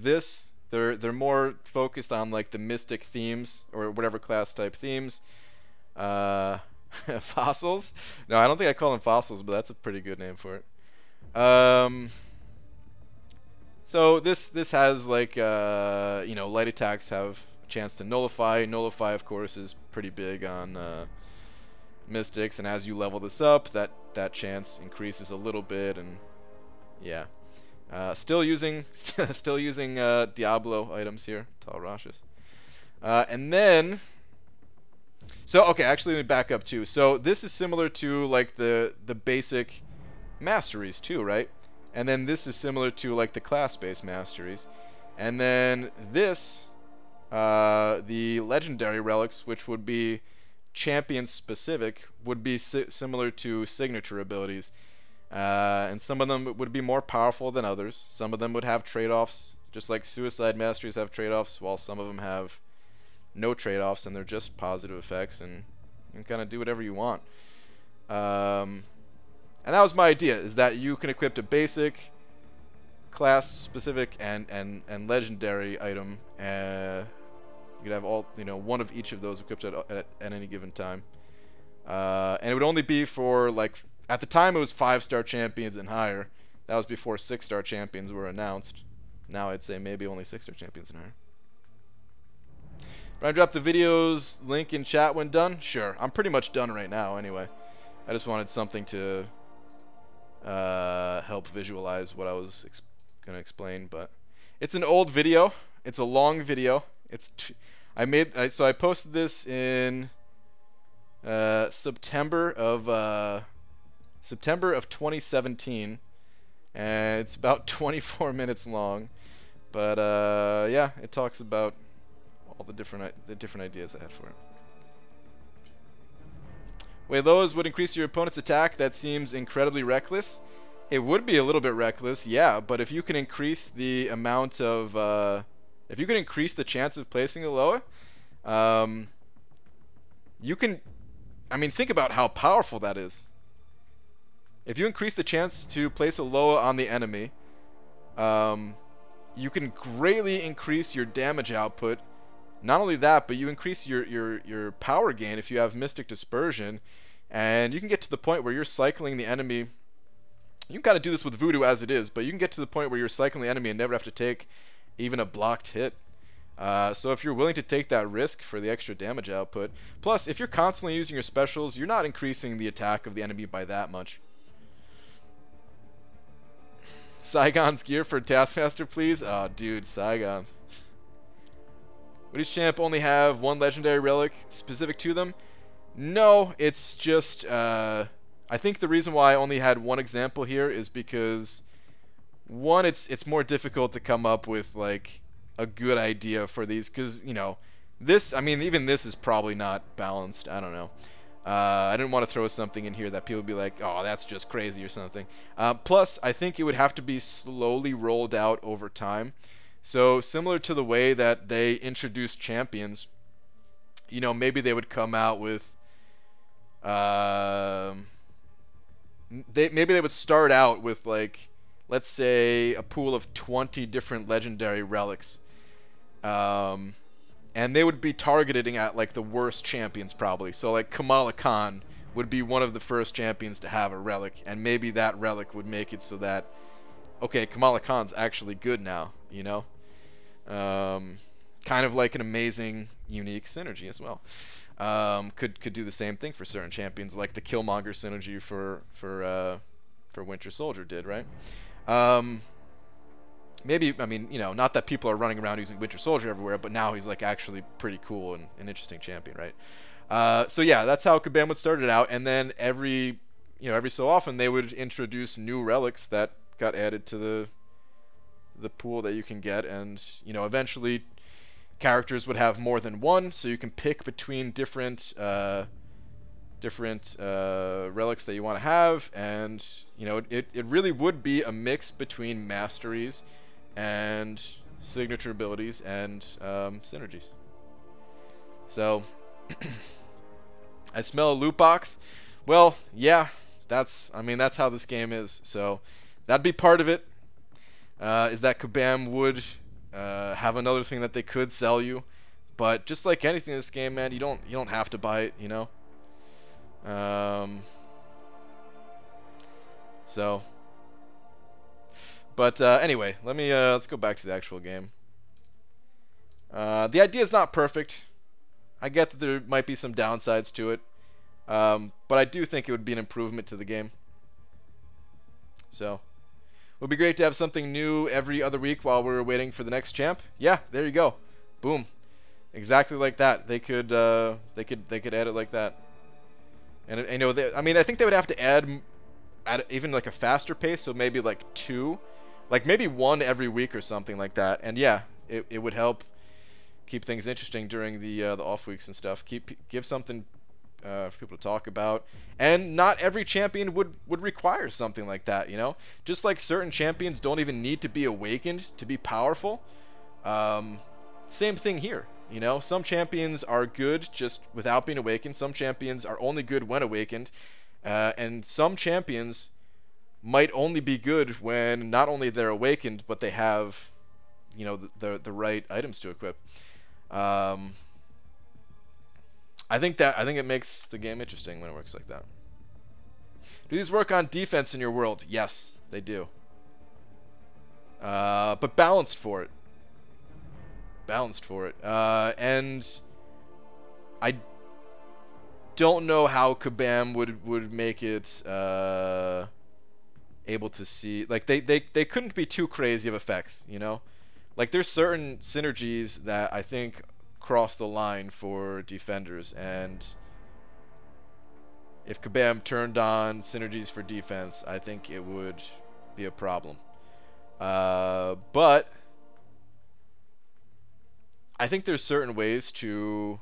this, they're more focused on like the mystic themes or whatever class type themes. Fossils? No, I don't think I call them fossils, but that's a pretty good name for it. So this has like light attacks have a chance to nullify. Nullify, of course, is pretty big on mystics, and as you level this up, that chance increases a little bit, and yeah. Still using Diablo items here, Tal Rashes. And then, so okay, actually let me back up too. So this is similar to like the basic masteries too, right? And then this is similar to like the class-based masteries. And then this, the legendary relics, which would be champion specific, would be similar to signature abilities. And some of them would be more powerful than others. Some of them would have trade-offs, just like suicide masteries have trade-offs, while some of them have no trade-offs and they're just positive effects, and you can kind of do whatever you want. And that was my idea, is that you can equip a basic, class-specific, and legendary item. You could have all, one of each of those equipped at any given time. And it would only be for like, at the time it was 5-star champions and higher. That was before 6-star champions were announced. Now I'd say maybe only 6-star champions and higher. But I drop the videos link in chat when done? Sure. I'm pretty much done right now anyway. I just wanted something to help visualize what I was going to explain, but it's an old video. It's a long video. So I posted this in September of 2017, and it's about 24 minutes long. But yeah, it talks about all the different ideas I had for it. Way lows would increase your opponent's attack. That seems incredibly reckless. It would be a little bit reckless, yeah, but if you can increase the amount of if you can increase the chance of placing a Loa, you can, I mean, think about how powerful that is. If you increase the chance to place a Loa on the enemy, you can greatly increase your damage output. Not only that, but you increase your power gain if you have Mystic Dispersion, and you can get to the point where you're cycling the enemy. You can kind of do this with Voodoo as it is, but you can get to the point where you're cycling the enemy and never have to take even a blocked hit. So if you're willing to take that risk for the extra damage output, plus if you're constantly using your specials, you're not increasing the attack of the enemy by that much. Saigon's gear for Taskmaster, please. Oh, dude, Saigon's. Would each champ only have one legendary relic specific to them? No, it's just, I think the reason why I only had one example here is because, one, it's more difficult to come up with, like, a good idea for these, because, you know, this, I mean, even this is probably not balanced. I don't know. I didn't want to throw something in here that people would be like, oh, that's just crazy or something. Plus, I think it would have to be slowly rolled out over time. So, similar to the way that they introduced champions, you know, maybe they would come out with, maybe they would start out with, like, let's say a pool of 20 different legendary relics. And they would be targeting at, like, the worst champions, probably. So, like, Kamala Khan would be one of the first champions to have a relic. And maybe that relic would make it so that, okay, Kamala Khan's actually good now, you know? Kind of like an amazing, unique synergy as well. Could do the same thing for certain champions, like the Killmonger synergy for Winter Soldier did, right? Maybe, I mean, you know, not that people are running around using Winter Soldier everywhere, but now he's, like, actually pretty cool and an interesting champion, right? So yeah, that's how Kabam would start it out, and then every so often they would introduce new relics that got added to the pool that you can get, and, you know, eventually characters would have more than one, so you can pick between different relics that you want to have, and, you know, it really would be a mix between masteries and signature abilities and synergies. So I smell a loot box. Well, yeah, I mean that's how this game is. So that'd be part of it. Is that Kabam would have another thing that they could sell you, but just like anything in this game, man, you don't have to buy it, you know. So, but anyway, let's go back to the actual game. The idea is not perfect. I get that there might be some downsides to it, but I do think it would be an improvement to the game. So, it would be great to have something new every other week while we're waiting for the next champ. Yeah, there you go. Boom. Exactly like that. They could add it like that. And you know, I mean, I think they would have to add even like a faster pace, so maybe like 2, like maybe 1 every week or something like that. And yeah, it would help keep things interesting during the off weeks and stuff. Give something for people to talk about. And not every champion would require something like that, you know? Just like certain champions don't even need to be awakened to be powerful. Same thing here. You know, some champions are good just without being awakened. Some champions are only good when awakened. And some champions might only be good when not only they're awakened, but they have, you know, the right items to equip. I think it makes the game interesting when it works like that. Do these work on defense in your world? Yes, they do. But balanced for it. And I don't know how Kabam would make it able to see, like they couldn't be too crazy of effects, you know? Like there's certain synergies that I think cross the line for defenders, and if Kabam turned on synergies for defense, I think it would be a problem. But I think there's certain ways to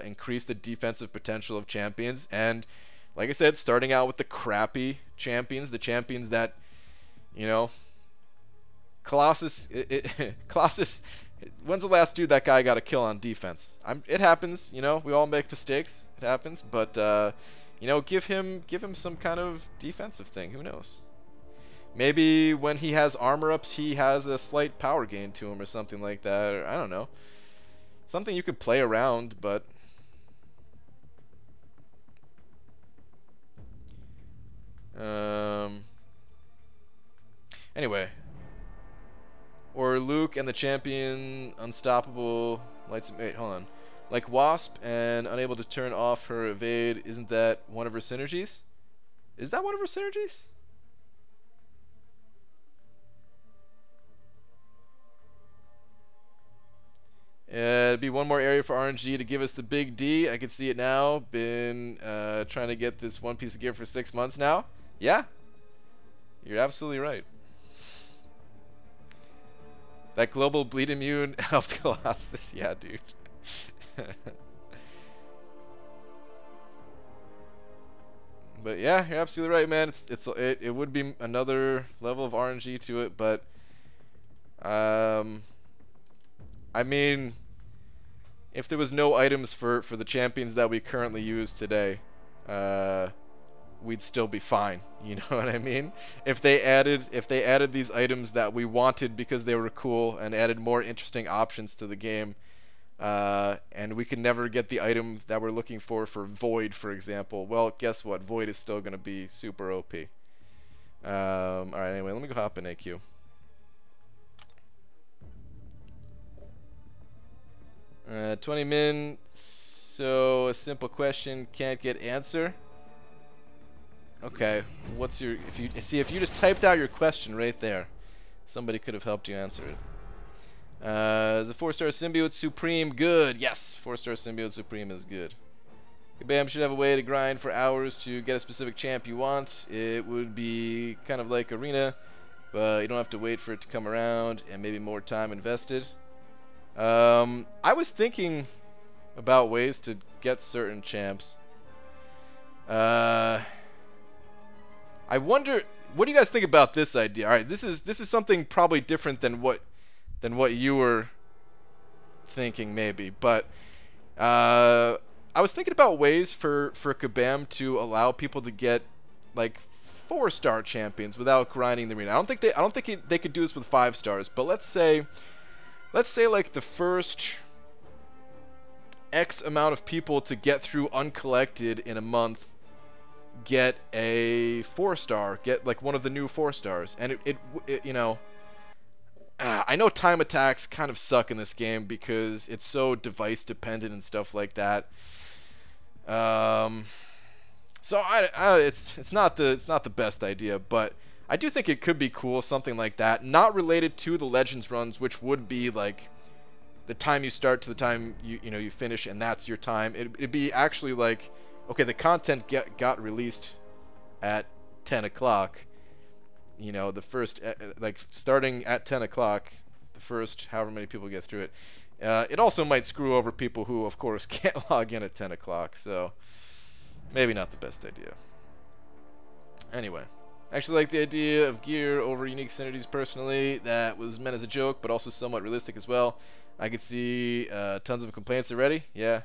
increase the defensive potential of champions, and like I said, starting out with the crappy champions, the champions that, you know, Colossus, Colossus, when's the last dude that guy got a kill on defense? It happens, you know, we all make mistakes, it happens, but you know, give him some kind of defensive thing, who knows? Maybe when he has armor ups, he has a slight power gain to him or something like that, or I don't know. Something you can play around, but anyway. Or Luke and the champion unstoppable lights. Wait, hold on. Like Wasp and unable to turn off her evade. Isn't that one of her synergies? Is that one of her synergies? It'd be one more area for RNG to give us the big D. I can see it now. Been trying to get this one piece of gear for 6 months now. Yeah, you're absolutely right. That global bleed immune helped Colossus. Yeah, dude. But yeah, you're absolutely right, man. It would be another level of RNG to it, but I mean, if there was no items for the champions that we currently use today, we'd still be fine. You know what I mean? If they added these items that we wanted because they were cool and added more interesting options to the game, and we could never get the item that we're looking for Void, for example, well, guess what? Void is still going to be super OP. Alright, anyway, let me go hop in AQ. Uh, 20 min, so a simple question can't get answer. Okay, what's your, if you just typed out your question right there, somebody could have helped you answer it. Is a 4-star symbiote supreme good? Yes, 4-star symbiote supreme is good. Bam should have a way to grind for hours to get a specific champ you want. It would be kind of like Arena, but you don't have to wait for it to come around and maybe more time invested. I was thinking about ways to get certain champs. I wonder, what do you guys think about this idea? All right, this is something probably different than what you were thinking, maybe. But I was thinking about ways for Kabam to allow people to get like 4-star champions without grinding the arena. I don't think they could do this with 5 stars. But let's say like the first X amount of people to get through uncollected in a month get a 4-star, get like one of the new 4-stars, and it you know, I know time attacks kind of suck in this game because it's so device dependent and stuff like that. So it's not the best idea, but I do think it could be cool, something like that, not related to the Legends runs, which would be like the time you start to the time you finish, and that's your time. It'd be actually like, okay, the content got released at 10 o'clock. You know, the first, like, starting at 10 o'clock, the first however many people get through it. It also might screw over people who, of course, can't log in at 10 o'clock, so maybe not the best idea. Anyway, I actually like the idea of gear over unique synergies personally. That was meant as a joke, but also somewhat realistic as well. I could see tons of complaints already. Yeah,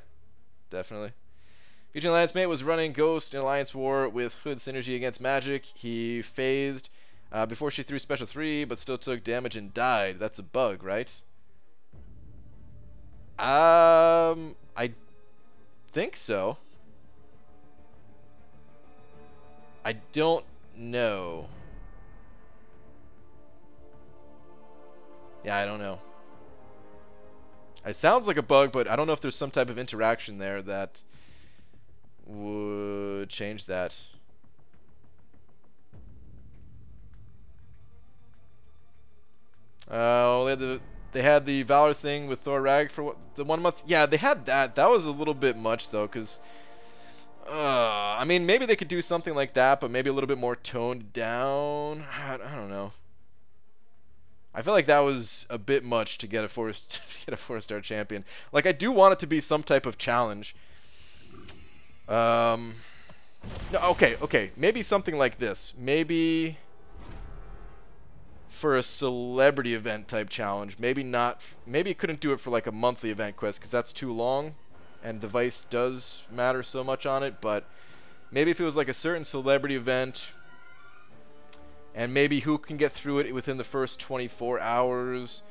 definitely. Future Alliance mate was running Ghost in Alliance War with Hood synergy against Magic. He phased before she threw Special 3, but still took damage and died. That's a bug, right? I think so. I don't know. Yeah, I don't know. It sounds like a bug, but I don't know if there's some type of interaction there that would change that. Oh, they had the Valor thing with Thor Rag for the 1 month. Yeah, they had that. That was a little bit much though, because I mean, maybe they could do something like that, but maybe a little bit more toned down. I don't know. I feel like that was a bit much to get a 4-star champion. Like, I do want it to be some type of challenge. No, okay. Maybe something like this. Maybe for a celebrity event type challenge. Maybe not. Maybe it couldn't do it for like a monthly event quest because that's too long, and device does matter so much on it. But maybe if it was like a certain celebrity event, and maybe who can get through it within the first 24 hours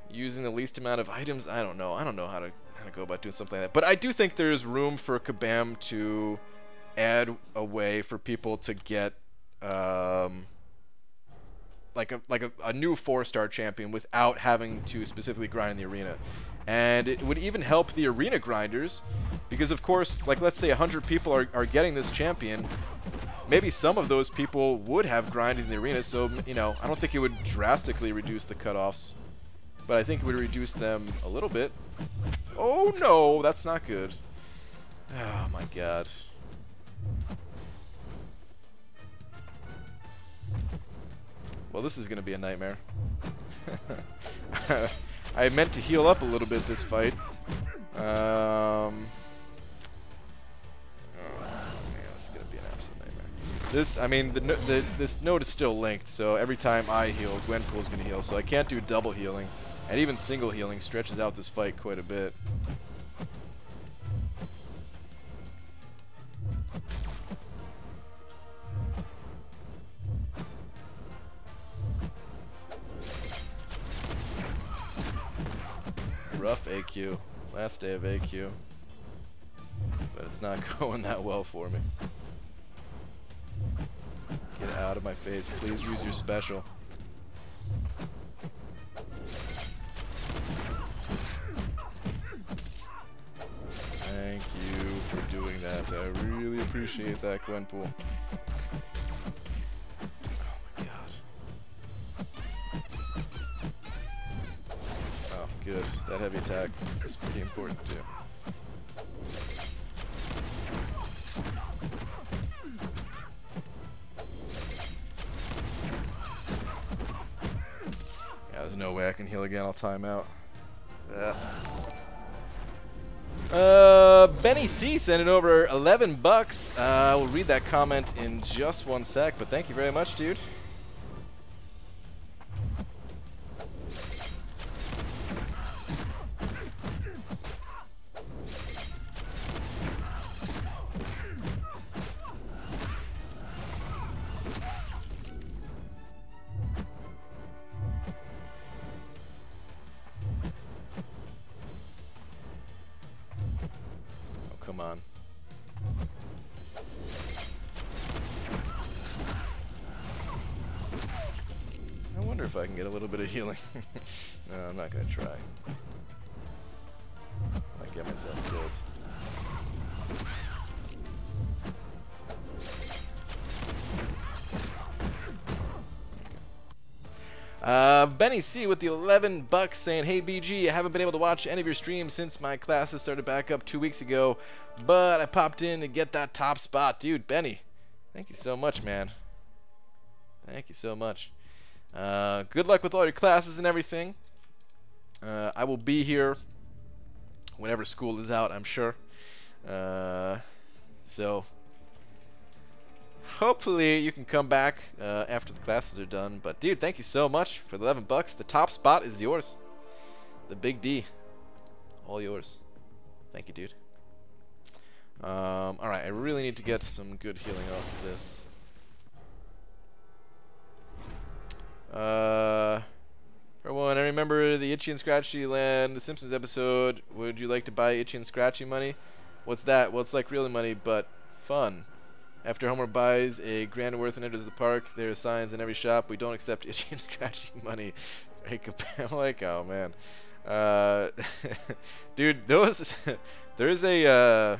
using the least amount of items. I don't know. I don't know how to go about doing something like that. But I do think there's room for Kabam to add a way for people to get like a new 4-star champion without having to specifically grind in the arena. And it would even help the arena grinders because, of course, like, let's say 100 people are getting this champion. Maybe some of those people would have grinded in the arena, so, you know, I don't think it would drastically reduce the cutoffs. but I think it would reduce them a little bit. Oh no, that's not good. Oh my god. Well, this is going to be a nightmare. I meant to heal up a little bit this fight. Oh man, this is going to be an absolute nightmare. This, I mean, this node is still linked, so every time I heal, Gwenpool's going to heal, so I can't do double healing. And even single healing stretches out this fight quite a bit. Rough AQ. Last day of AQ. But it's not going that well for me. Get out of my face. Please use your special. Thank you for doing that. I really appreciate that, Gwenpool. Good. That heavy attack is pretty important too. Yeah, there's no way I can heal again. I'll time out. Benny C sent it over 11 bucks. We'll read that comment in just one sec, but thank you very much, dude. Come on. I wonder if I can get a little bit of healing. No, I'm not gonna try. I might get myself killed. Benny C with the 11 bucks saying, "Hey BG, I haven't been able to watch any of your streams since my classes started back up 2 weeks ago, but I popped in to get that top spot." Dude, Benny, thank you so much, man. Thank you so much. Good luck with all your classes and everything. I will be here whenever school is out, I'm sure. So hopefully you can come back after the classes are done. But dude, thank you so much for the 11 bucks. The top spot is yours. The big D. All yours. Thank you, dude. Alright, I really need to get some good healing off of this. For one, I remember the Itchy and Scratchy Land, the Simpsons episode. Would you like to buy Itchy and Scratchy money? What's that? Well, it's like real money, but fun. After Homer buys a grand worth and enters the park, there are signs in every shop. We don't accept Itchy and Scratchy money. I'm like, oh man, dude, those there's a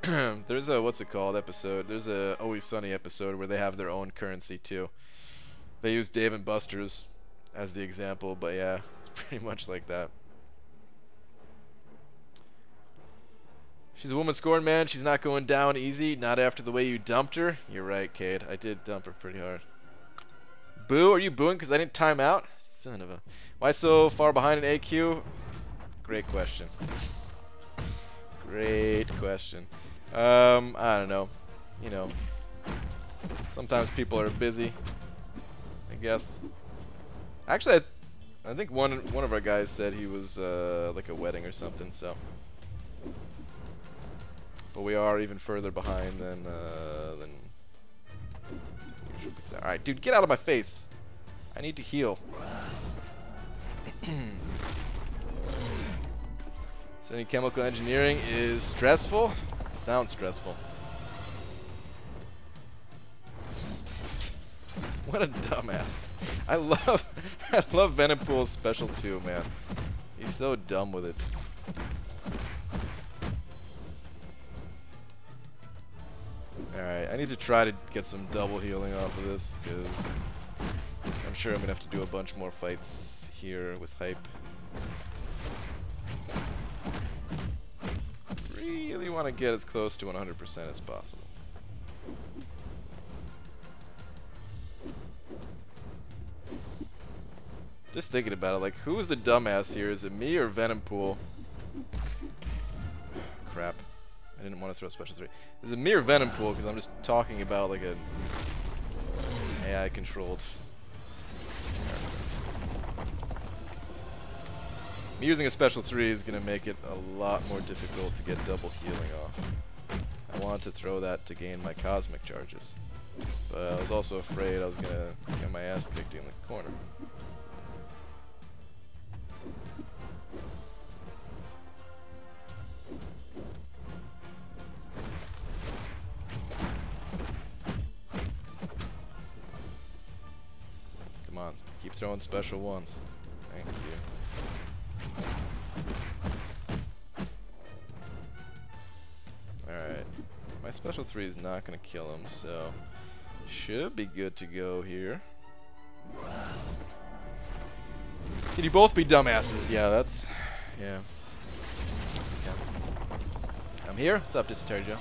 there's a what's it called episode. There's a Always Sunny episode where they have their own currency too. They use Dave and Buster's as the example, but yeah, it's pretty much like that. She's a woman scorned, man. She's not going down easy. Not after the way you dumped her. You're right, Cade. I did dump her pretty hard. Boo? Are you booing because I didn't time out? Son of a... Why so far behind in AQ? Great question. Great question. I don't know. You know, sometimes people are busy, I guess. Actually, I think one of our guys said he was like a wedding or something, so... But we are even further behind than usual. Alright, dude, get out of my face. I need to heal. Studying chemical engineering is stressful? It sounds stressful. What a dumbass. I love Venompool's special too, man. He's so dumb with it. Alright, I need to try to get some double healing off of this, because I'm sure I'm going to have to do a bunch more fights here with hype. Really want to get as close to 100% as possible. Just thinking about it, like, who's the dumbass here? Is it me or Venompool? Crap. I didn't want to throw a special 3. Is it me or Venompool? Because I'm just talking about, like, an AI-controlled... Me using a special 3 is going to make it a lot more difficult to get double healing off. I wanted to throw that to gain my cosmic charges. But I was also afraid I was going to get my ass kicked in the corner. Come on, keep throwing special ones. Thank you. Alright. My special 3 is not going to kill him, so should be good to go here. Can you both be dumbasses? Yeah, that's... yeah. I'm here. What's up, Dysentery Joe?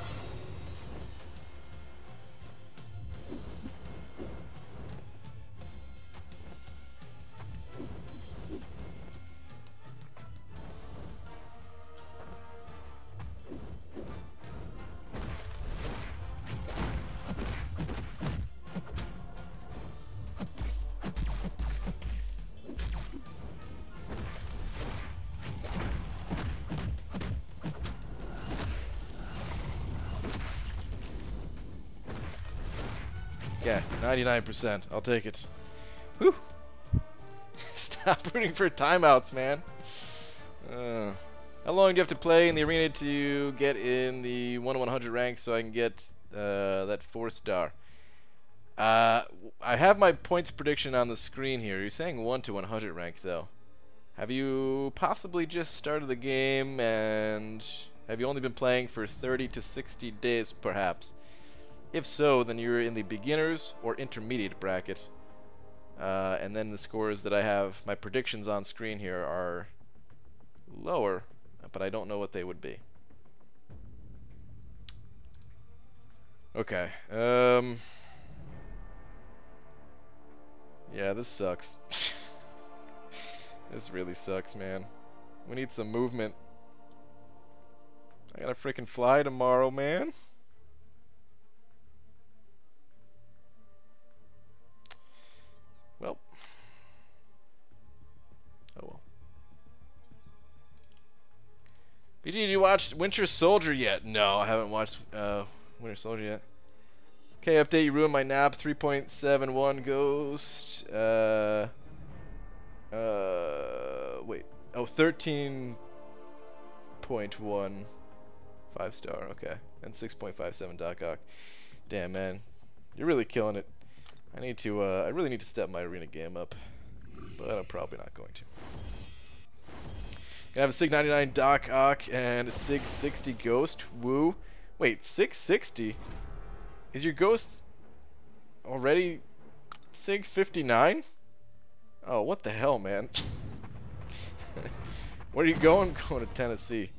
Yeah, 99%. I'll take it. Whew. Stop rooting for timeouts, man. How long do you have to play in the arena to get in the 1-100 rank so I can get that 4-star? I have my points prediction on the screen here. You're saying 1-100 rank, though. Have you possibly just started the game, and have you only been playing for 30 to 60 days, perhaps? If so, then you're in the beginners or intermediate bracket. And then the scores that I have, my predictions on screen here, are lower, but I don't know what they would be. Okay. Yeah, this sucks. This really sucks, man. We need some movement. I gotta freaking fly tomorrow, man. Well. Oh well. BG, did you watch Winter Soldier yet? No, I haven't watched Winter Soldier yet. Okay, update, you ruined my nap. 3.71 Ghost. Wait. Oh, 13.1 5-star. Okay. And 6.57 Doc Ock. Damn, man. You're really killing it. I need to, I really need to step my arena game up, but I'm probably not going to. Gonna have a Sig 99 Doc Ock and a Sig 60 Ghost. Woo. Wait, 660? Is your Ghost already Sig 59? Oh, what the hell, man? Where are you going? Going to Tennessee.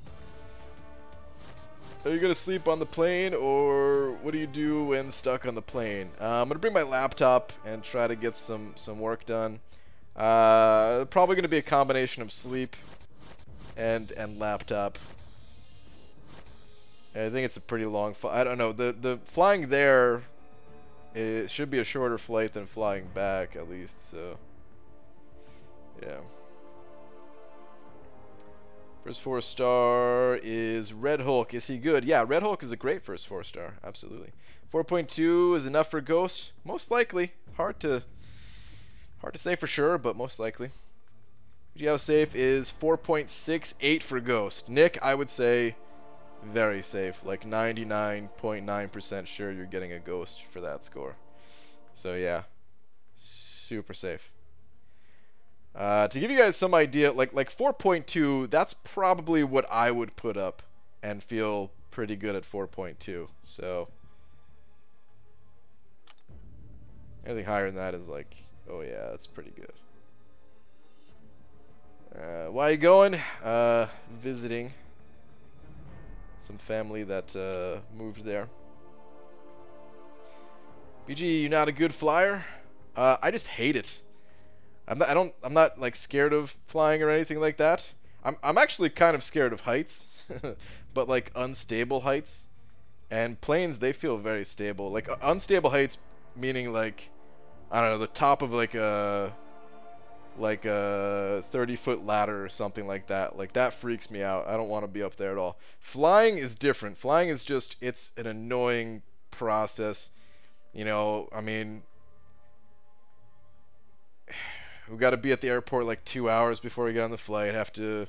Are you gonna sleep on the plane, or what do you do when stuck on the plane? I'm gonna bring my laptop and try to get some work done. Probably gonna be a combination of sleep and laptop. I think it's a pretty long flight. I don't know. The flying there, it should be a shorter flight than flying back, at least. So yeah. First 4-star is Red Hulk. Is he good? Yeah, Red Hulk is a great first 4-star. Absolutely. 4.2 is enough for Ghost. Most likely. Hard to say for sure, but most likely. Geo safe is 4.68 for Ghost. Nick, I would say very safe. Like 99.9% sure you're getting a Ghost for that score. So yeah, super safe. To give you guys some idea, like 4.2, that's probably what I would put up and feel pretty good at 4.2. So anything higher than that is like, oh yeah, that's pretty good. Why are you going? Visiting some family that moved there. BG, you're not a good flyer? I just hate it. I'm not like scared of flying or anything like that. I'm actually kind of scared of heights, but like unstable heights. And planes, they feel very stable. Like unstable heights, meaning like, I don't know, the top of like a 30-foot ladder or something like that. Like that freaks me out. I don't want to be up there at all. Flying is different. Flying is just, it's an annoying process. You know, I mean, we got to be at the airport like 2 hours before we get on the flight. Have to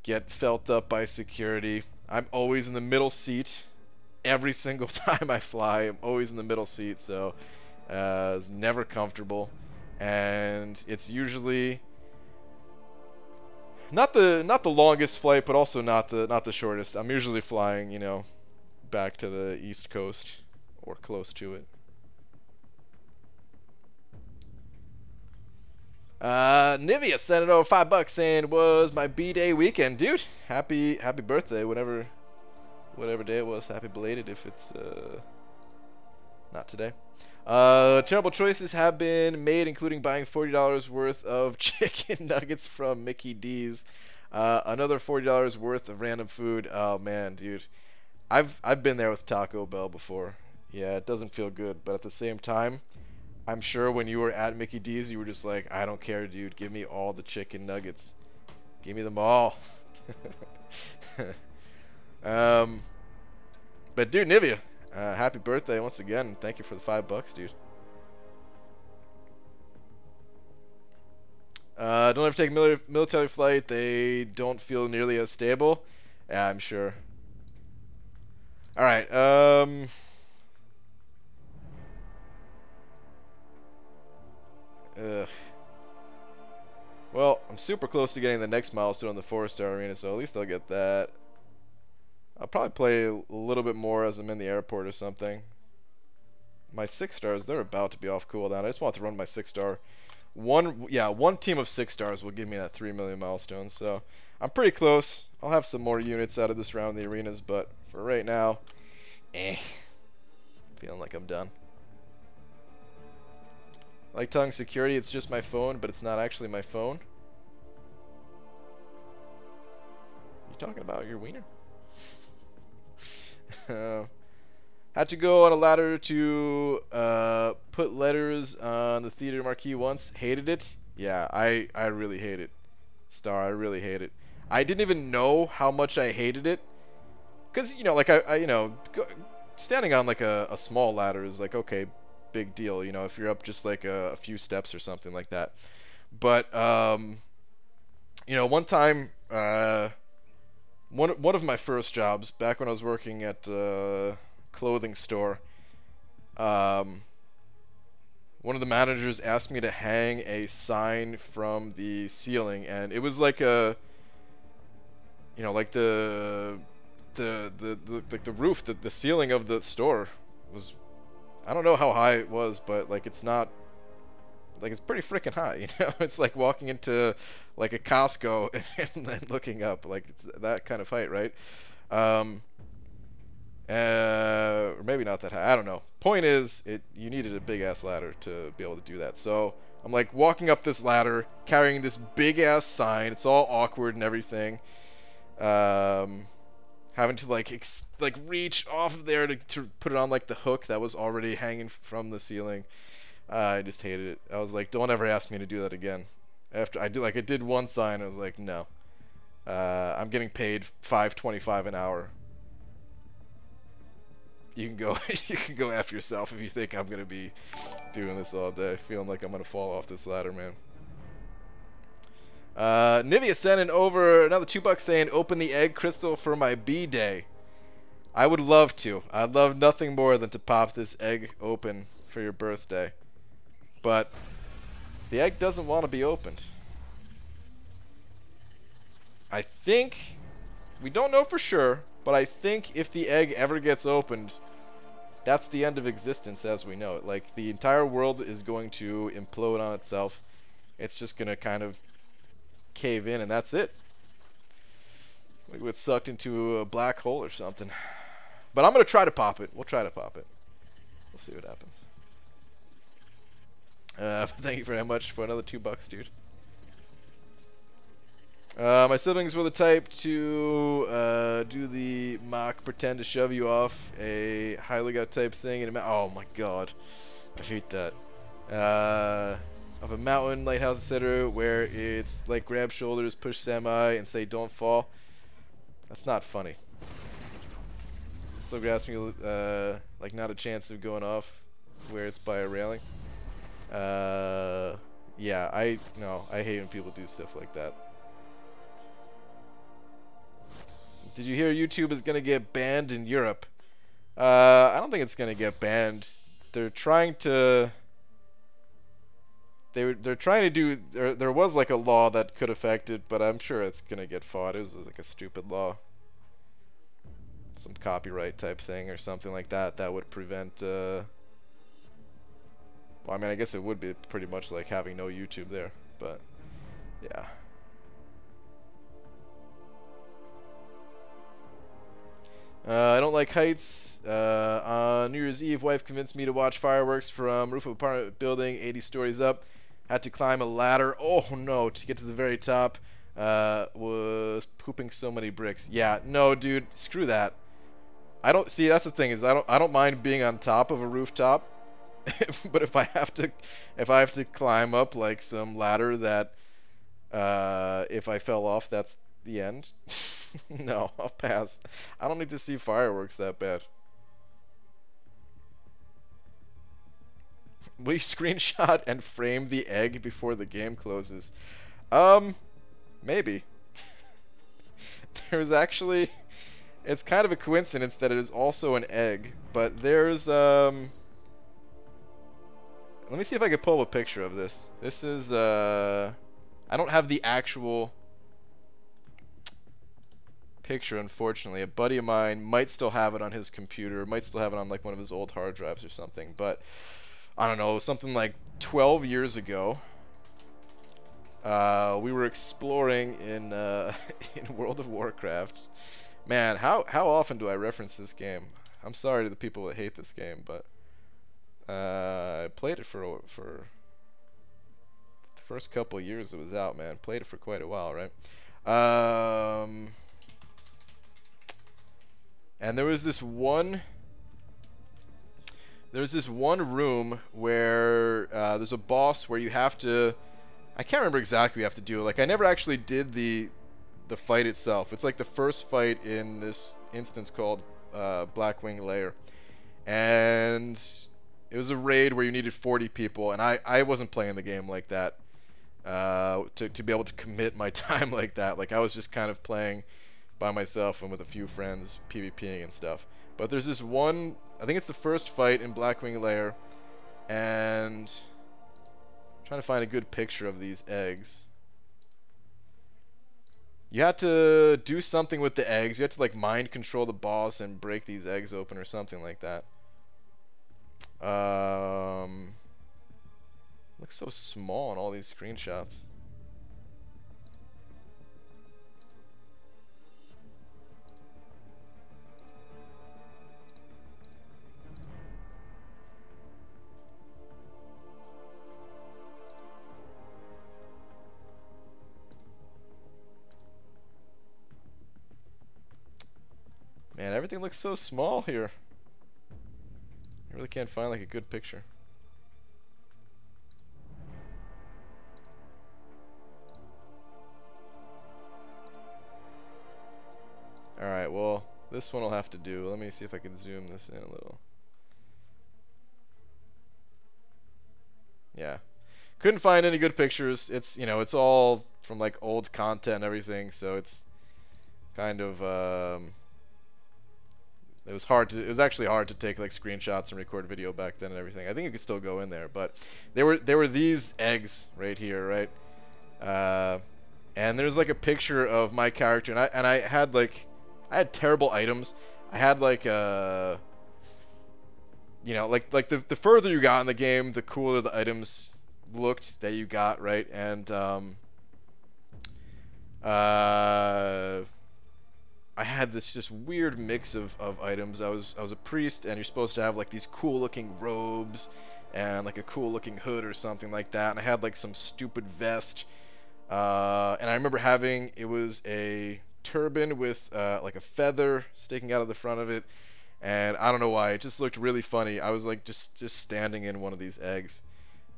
get felt up by security. I'm always in the middle seat. Every single time I fly, I'm always in the middle seat, so it's never comfortable. And it's usually not the longest flight, but also not the shortest. I'm usually flying, you know, back to the East Coast or close to it. Nivea sent it over $5 saying it was my B-Day weekend, dude. Happy birthday, whatever day it was. Happy belated if it's not today. Terrible choices have been made, including buying $40 worth of chicken nuggets from Mickey D's. Another $40 worth of random food. Oh man, dude, I've been there with Taco Bell before. Yeah, it doesn't feel good, but at the same time, I'm sure when you were at Mickey D's, you were just like, I don't care, dude. Give me all the chicken nuggets. Give me them all. But dude, Nivea, happy birthday once again. Thank you for the $5, dude. Don't ever take a military flight. They don't feel nearly as stable. Yeah, I'm sure. All right. Well, I'm super close to getting the next milestone on the 4-star arena, so at least I'll get that. I'll probably play a little bit more as I'm in the airport or something. My 6 stars, they're about to be off cooldown. I just want to run my 6-star. One team of 6 stars will give me that 3 million milestone, so I'm pretty close. I'll have some more units out of this round in the arenas, but for right now, feeling like I'm done. Like telling security it's just my phone, but it's not actually my phone. You talking about your wiener? Had to go on a ladder to put letters on the theater marquee once. Hated it. Yeah, I really hate it. Star, I really hate it. I didn't even know how much I hated it. Because, you know, like, standing on, like, a small ladder is, like, okay, big deal, you know, if you're up just, like, a few steps or something like that. But, you know, one time, one of my first jobs, back when I was working at a clothing store, one of the managers asked me to hang a sign from the ceiling, and it was like a, you know, like the roof, the ceiling of the store was, I don't know how high it was, but like it's not, like it's pretty freaking high, you know. It's like walking into like a Costco and then looking up, like it's that kind of height, right? Or maybe not that high, I don't know. Point is, you needed a big ass ladder to be able to do that. So I'm like walking up this ladder, carrying this big ass sign. It's all awkward and everything. Having to like reach off of there to put it on like the hook that was already hanging from the ceiling. I just hated it. I was like, don't ever ask me to do that again. After I did one sign, I was like, no. I'm getting paid $5.25 an hour. You can go after yourself if you think I'm gonna be doing this all day, feeling like I'm gonna fall off this ladder, man. Nivea sending over another $2 saying, open the egg crystal for my B-Day. I would love to. I'd love nothing more than to pop this egg open for your birthday. But the egg doesn't want to be opened. I think, we don't know for sure, but I think if the egg ever gets opened, that's the end of existence as we know it. Like, the entire world is going to implode on itself. It's just going to kind of cave in and that's it. We get sucked into a black hole or something. But I'm gonna try to pop it. We'll try to pop it. We'll see what happens. Thank you very much for another $2, dude. My siblings were the type to do the mock pretend to shove you off a high lookout type thing. Oh my god, I hate that. Of a mountain, lighthouse, etc., where it's like grab shoulders, push semi, and say don't fall. That's not funny. Still grasps me like not a chance of going off where it's by a railing. Yeah, I hate when people do stuff like that. Did you hear YouTube is gonna get banned in Europe? I don't think it's gonna get banned. They're trying to. They're trying to do. There was like a law that could affect it, but I'm sure it's gonna get fought. It was like a stupid law, some copyright type thing or something like that that would prevent. Well, I mean, I guess it would be pretty much like having no YouTube there, but yeah. I don't like heights. On New Year's Eve, wife convinced me to watch fireworks from roof of apartment building 80 stories up. Had to climb a ladder. Oh no, to get to the very top. Was pooping so many bricks. Yeah, no, dude, screw that. I don't see. That's the thing is, I don't mind being on top of a rooftop, but if I have to climb up like some ladder that, if I fell off, that's the end. No, I'll pass. I don't need to see fireworks that bad. Will you screenshot and frame the egg before the game closes? Maybe. There's actually... It's kind of a coincidence that it is also an egg, but there's, let me see if I can pull up a picture of this. This is, I don't have the actual picture, unfortunately. A buddy of mine might still have it on his computer, might still have it on like one of his old hard drives or something, but I don't know, something like 12 years ago, we were exploring in in World of Warcraft. Man, how often do I reference this game? I'm sorry to the people that hate this game, but I played it for the first couple of years it was out, man. Played it for quite a while, right? And there was this one room where there's a boss where you have to, I can't remember exactly what you have to do. Like, I never actually did the fight itself. It's like the first fight in this instance called Blackwing Lair, and it was a raid where you needed 40 people, and I wasn't playing the game like that to be able to commit my time like that. Like, I was just kind of playing by myself and with a few friends, PvPing and stuff. But there's this one, I think it's the first fight in Blackwing Lair, and I'm trying to find a good picture of these eggs. You had to do something with the eggs. You had to like mind control the boss and break these eggs open or something like that. Looks so small in all these screenshots. Man, everything looks so small here. I really can't find like a good picture. Alright, well, this one will have to do. Let me see if I can zoom this in a little. Yeah. Couldn't find any good pictures. It's, you know, it's all from like old content and everything, so it's kind of it was actually hard to take like screenshots and record video back then and everything. I think you could still go in there, but there were these eggs right here, right? And there's like a picture of my character, and I had terrible items. I had like you know, like the further you got in the game, the cooler the items looked that you got, right? And I had this just weird mix of items. I was a priest, and you're supposed to have like these cool looking robes and like a cool looking hood or something like that. And I had like some stupid vest. And I remember having, it was a turban with like a feather sticking out of the front of it. And I don't know why, it just looked really funny. I was like just standing in one of these eggs.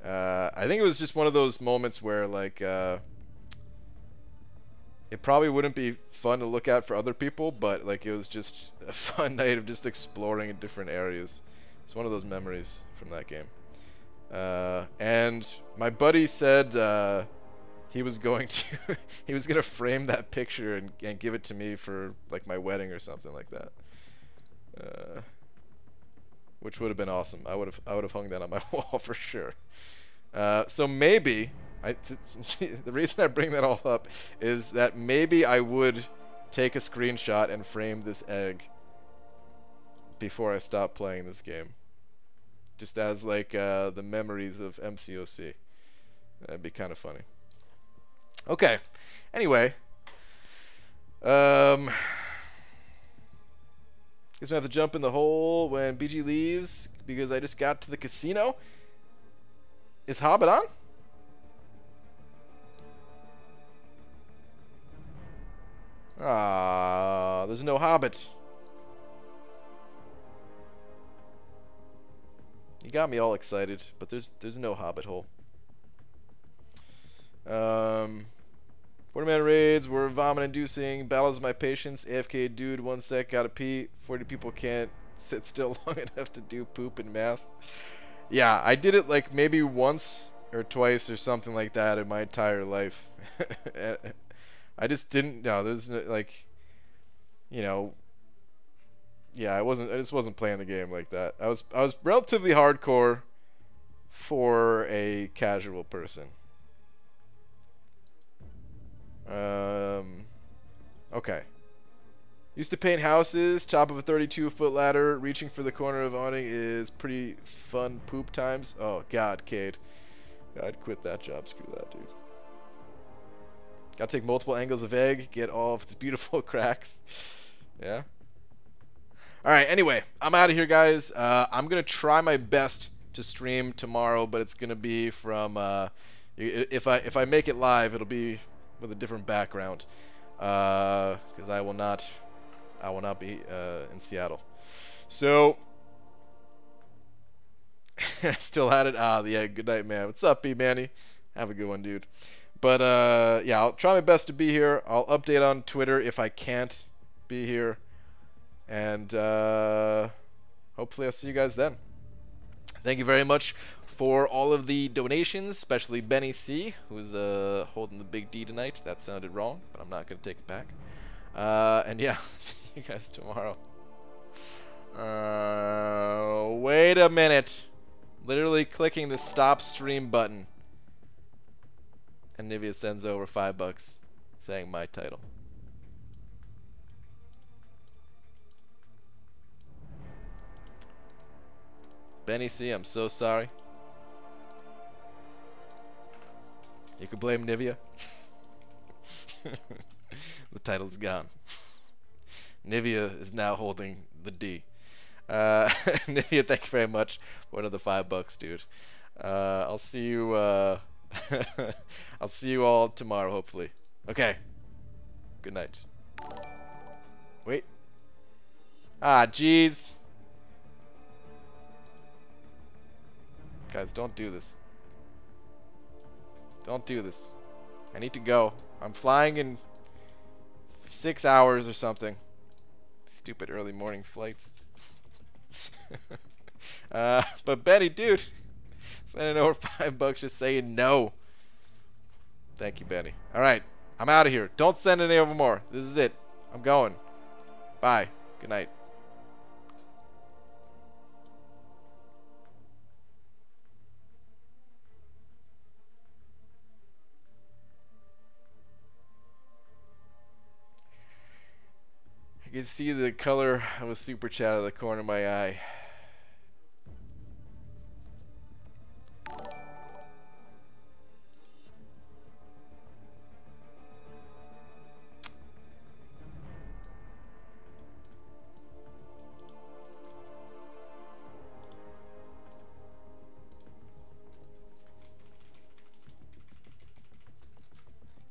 I think it was just one of those moments where like it probably wouldn't be fun to look at for other people, but like it was just a fun night of just exploring in different areas. It's one of those memories from that game. And my buddy said he was going to he was gonna frame that picture and give it to me for like my wedding or something like that. Which would have been awesome. I would have hung that on my wall for sure. So maybe the reason I bring that all up is that maybe I would take a screenshot and frame this egg before I stop playing this game, just as like the memories of MCOC. That'd be kind of funny. Okay. Anyway, guess we have to jump in the hole when BG leaves because I just got to the casino. Is Hobbit on? Ah, there's no Hobbit. You got me all excited, but there's no Hobbit hole. 40-man raids were vomit-inducing. Battles of my patience. AFK dude, 1 sec, gotta pee. 40 people can't sit still long enough to do poop in mass. Yeah, I did it like maybe once or twice or something like that in my entire life. I just didn't. No, there's no, like, you know. Yeah, I just wasn't playing the game like that. I was relatively hardcore for a casual person. Okay. Used to paint houses, top of a 32-foot ladder, reaching for the corner of awning is pretty fun poop times. Oh, God, Cade. I'd quit that job. Screw that, dude. Gotta take multiple angles of egg, get all of its beautiful cracks. Yeah. Alright, anyway, I'm out of here, guys. I'm gonna try my best to stream tomorrow, but it's gonna be from, if I make it live, it'll be with a different background. Because I will not be in Seattle. So still at it. Yeah, good night, man. What's up, B Manny? Have a good one, dude. But yeah, I'll try my best to be here. I'll update on Twitter if I can't be here. And hopefully I'll see you guys then. Thank you very much for all of the donations, especially Benny C, who's holding the big D tonight. That sounded wrong, but I'm not going to take it back. And yeah, see you guys tomorrow. Wait a minute. Literally clicking the stop stream button. And Nivea sends over $5 saying my title. Benny C, I'm so sorry. You could blame Nivea. The title's gone. Nivea is now holding the D. Nivea, thank you very much for another $5, dude. I'll see you. I'll see you all tomorrow, hopefully. Okay. Good night. Wait. Ah, jeez. Guys, don't do this. Don't do this. I need to go. I'm flying in 6 hours or something. Stupid early morning flights. But Betty, dude, sending over $5 just saying no. Thank you, Benny. All right, I'm out of here. Don't send any over more. This is it. I'm going. Bye. Good night. You can see the color of a super chat out of the corner of my eye.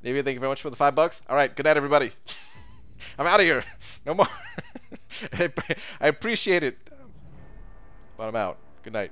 Maybe thank you very much for the $5. All right, good night, everybody. I'm out of here. No more. I appreciate it, but I'm out. Good night.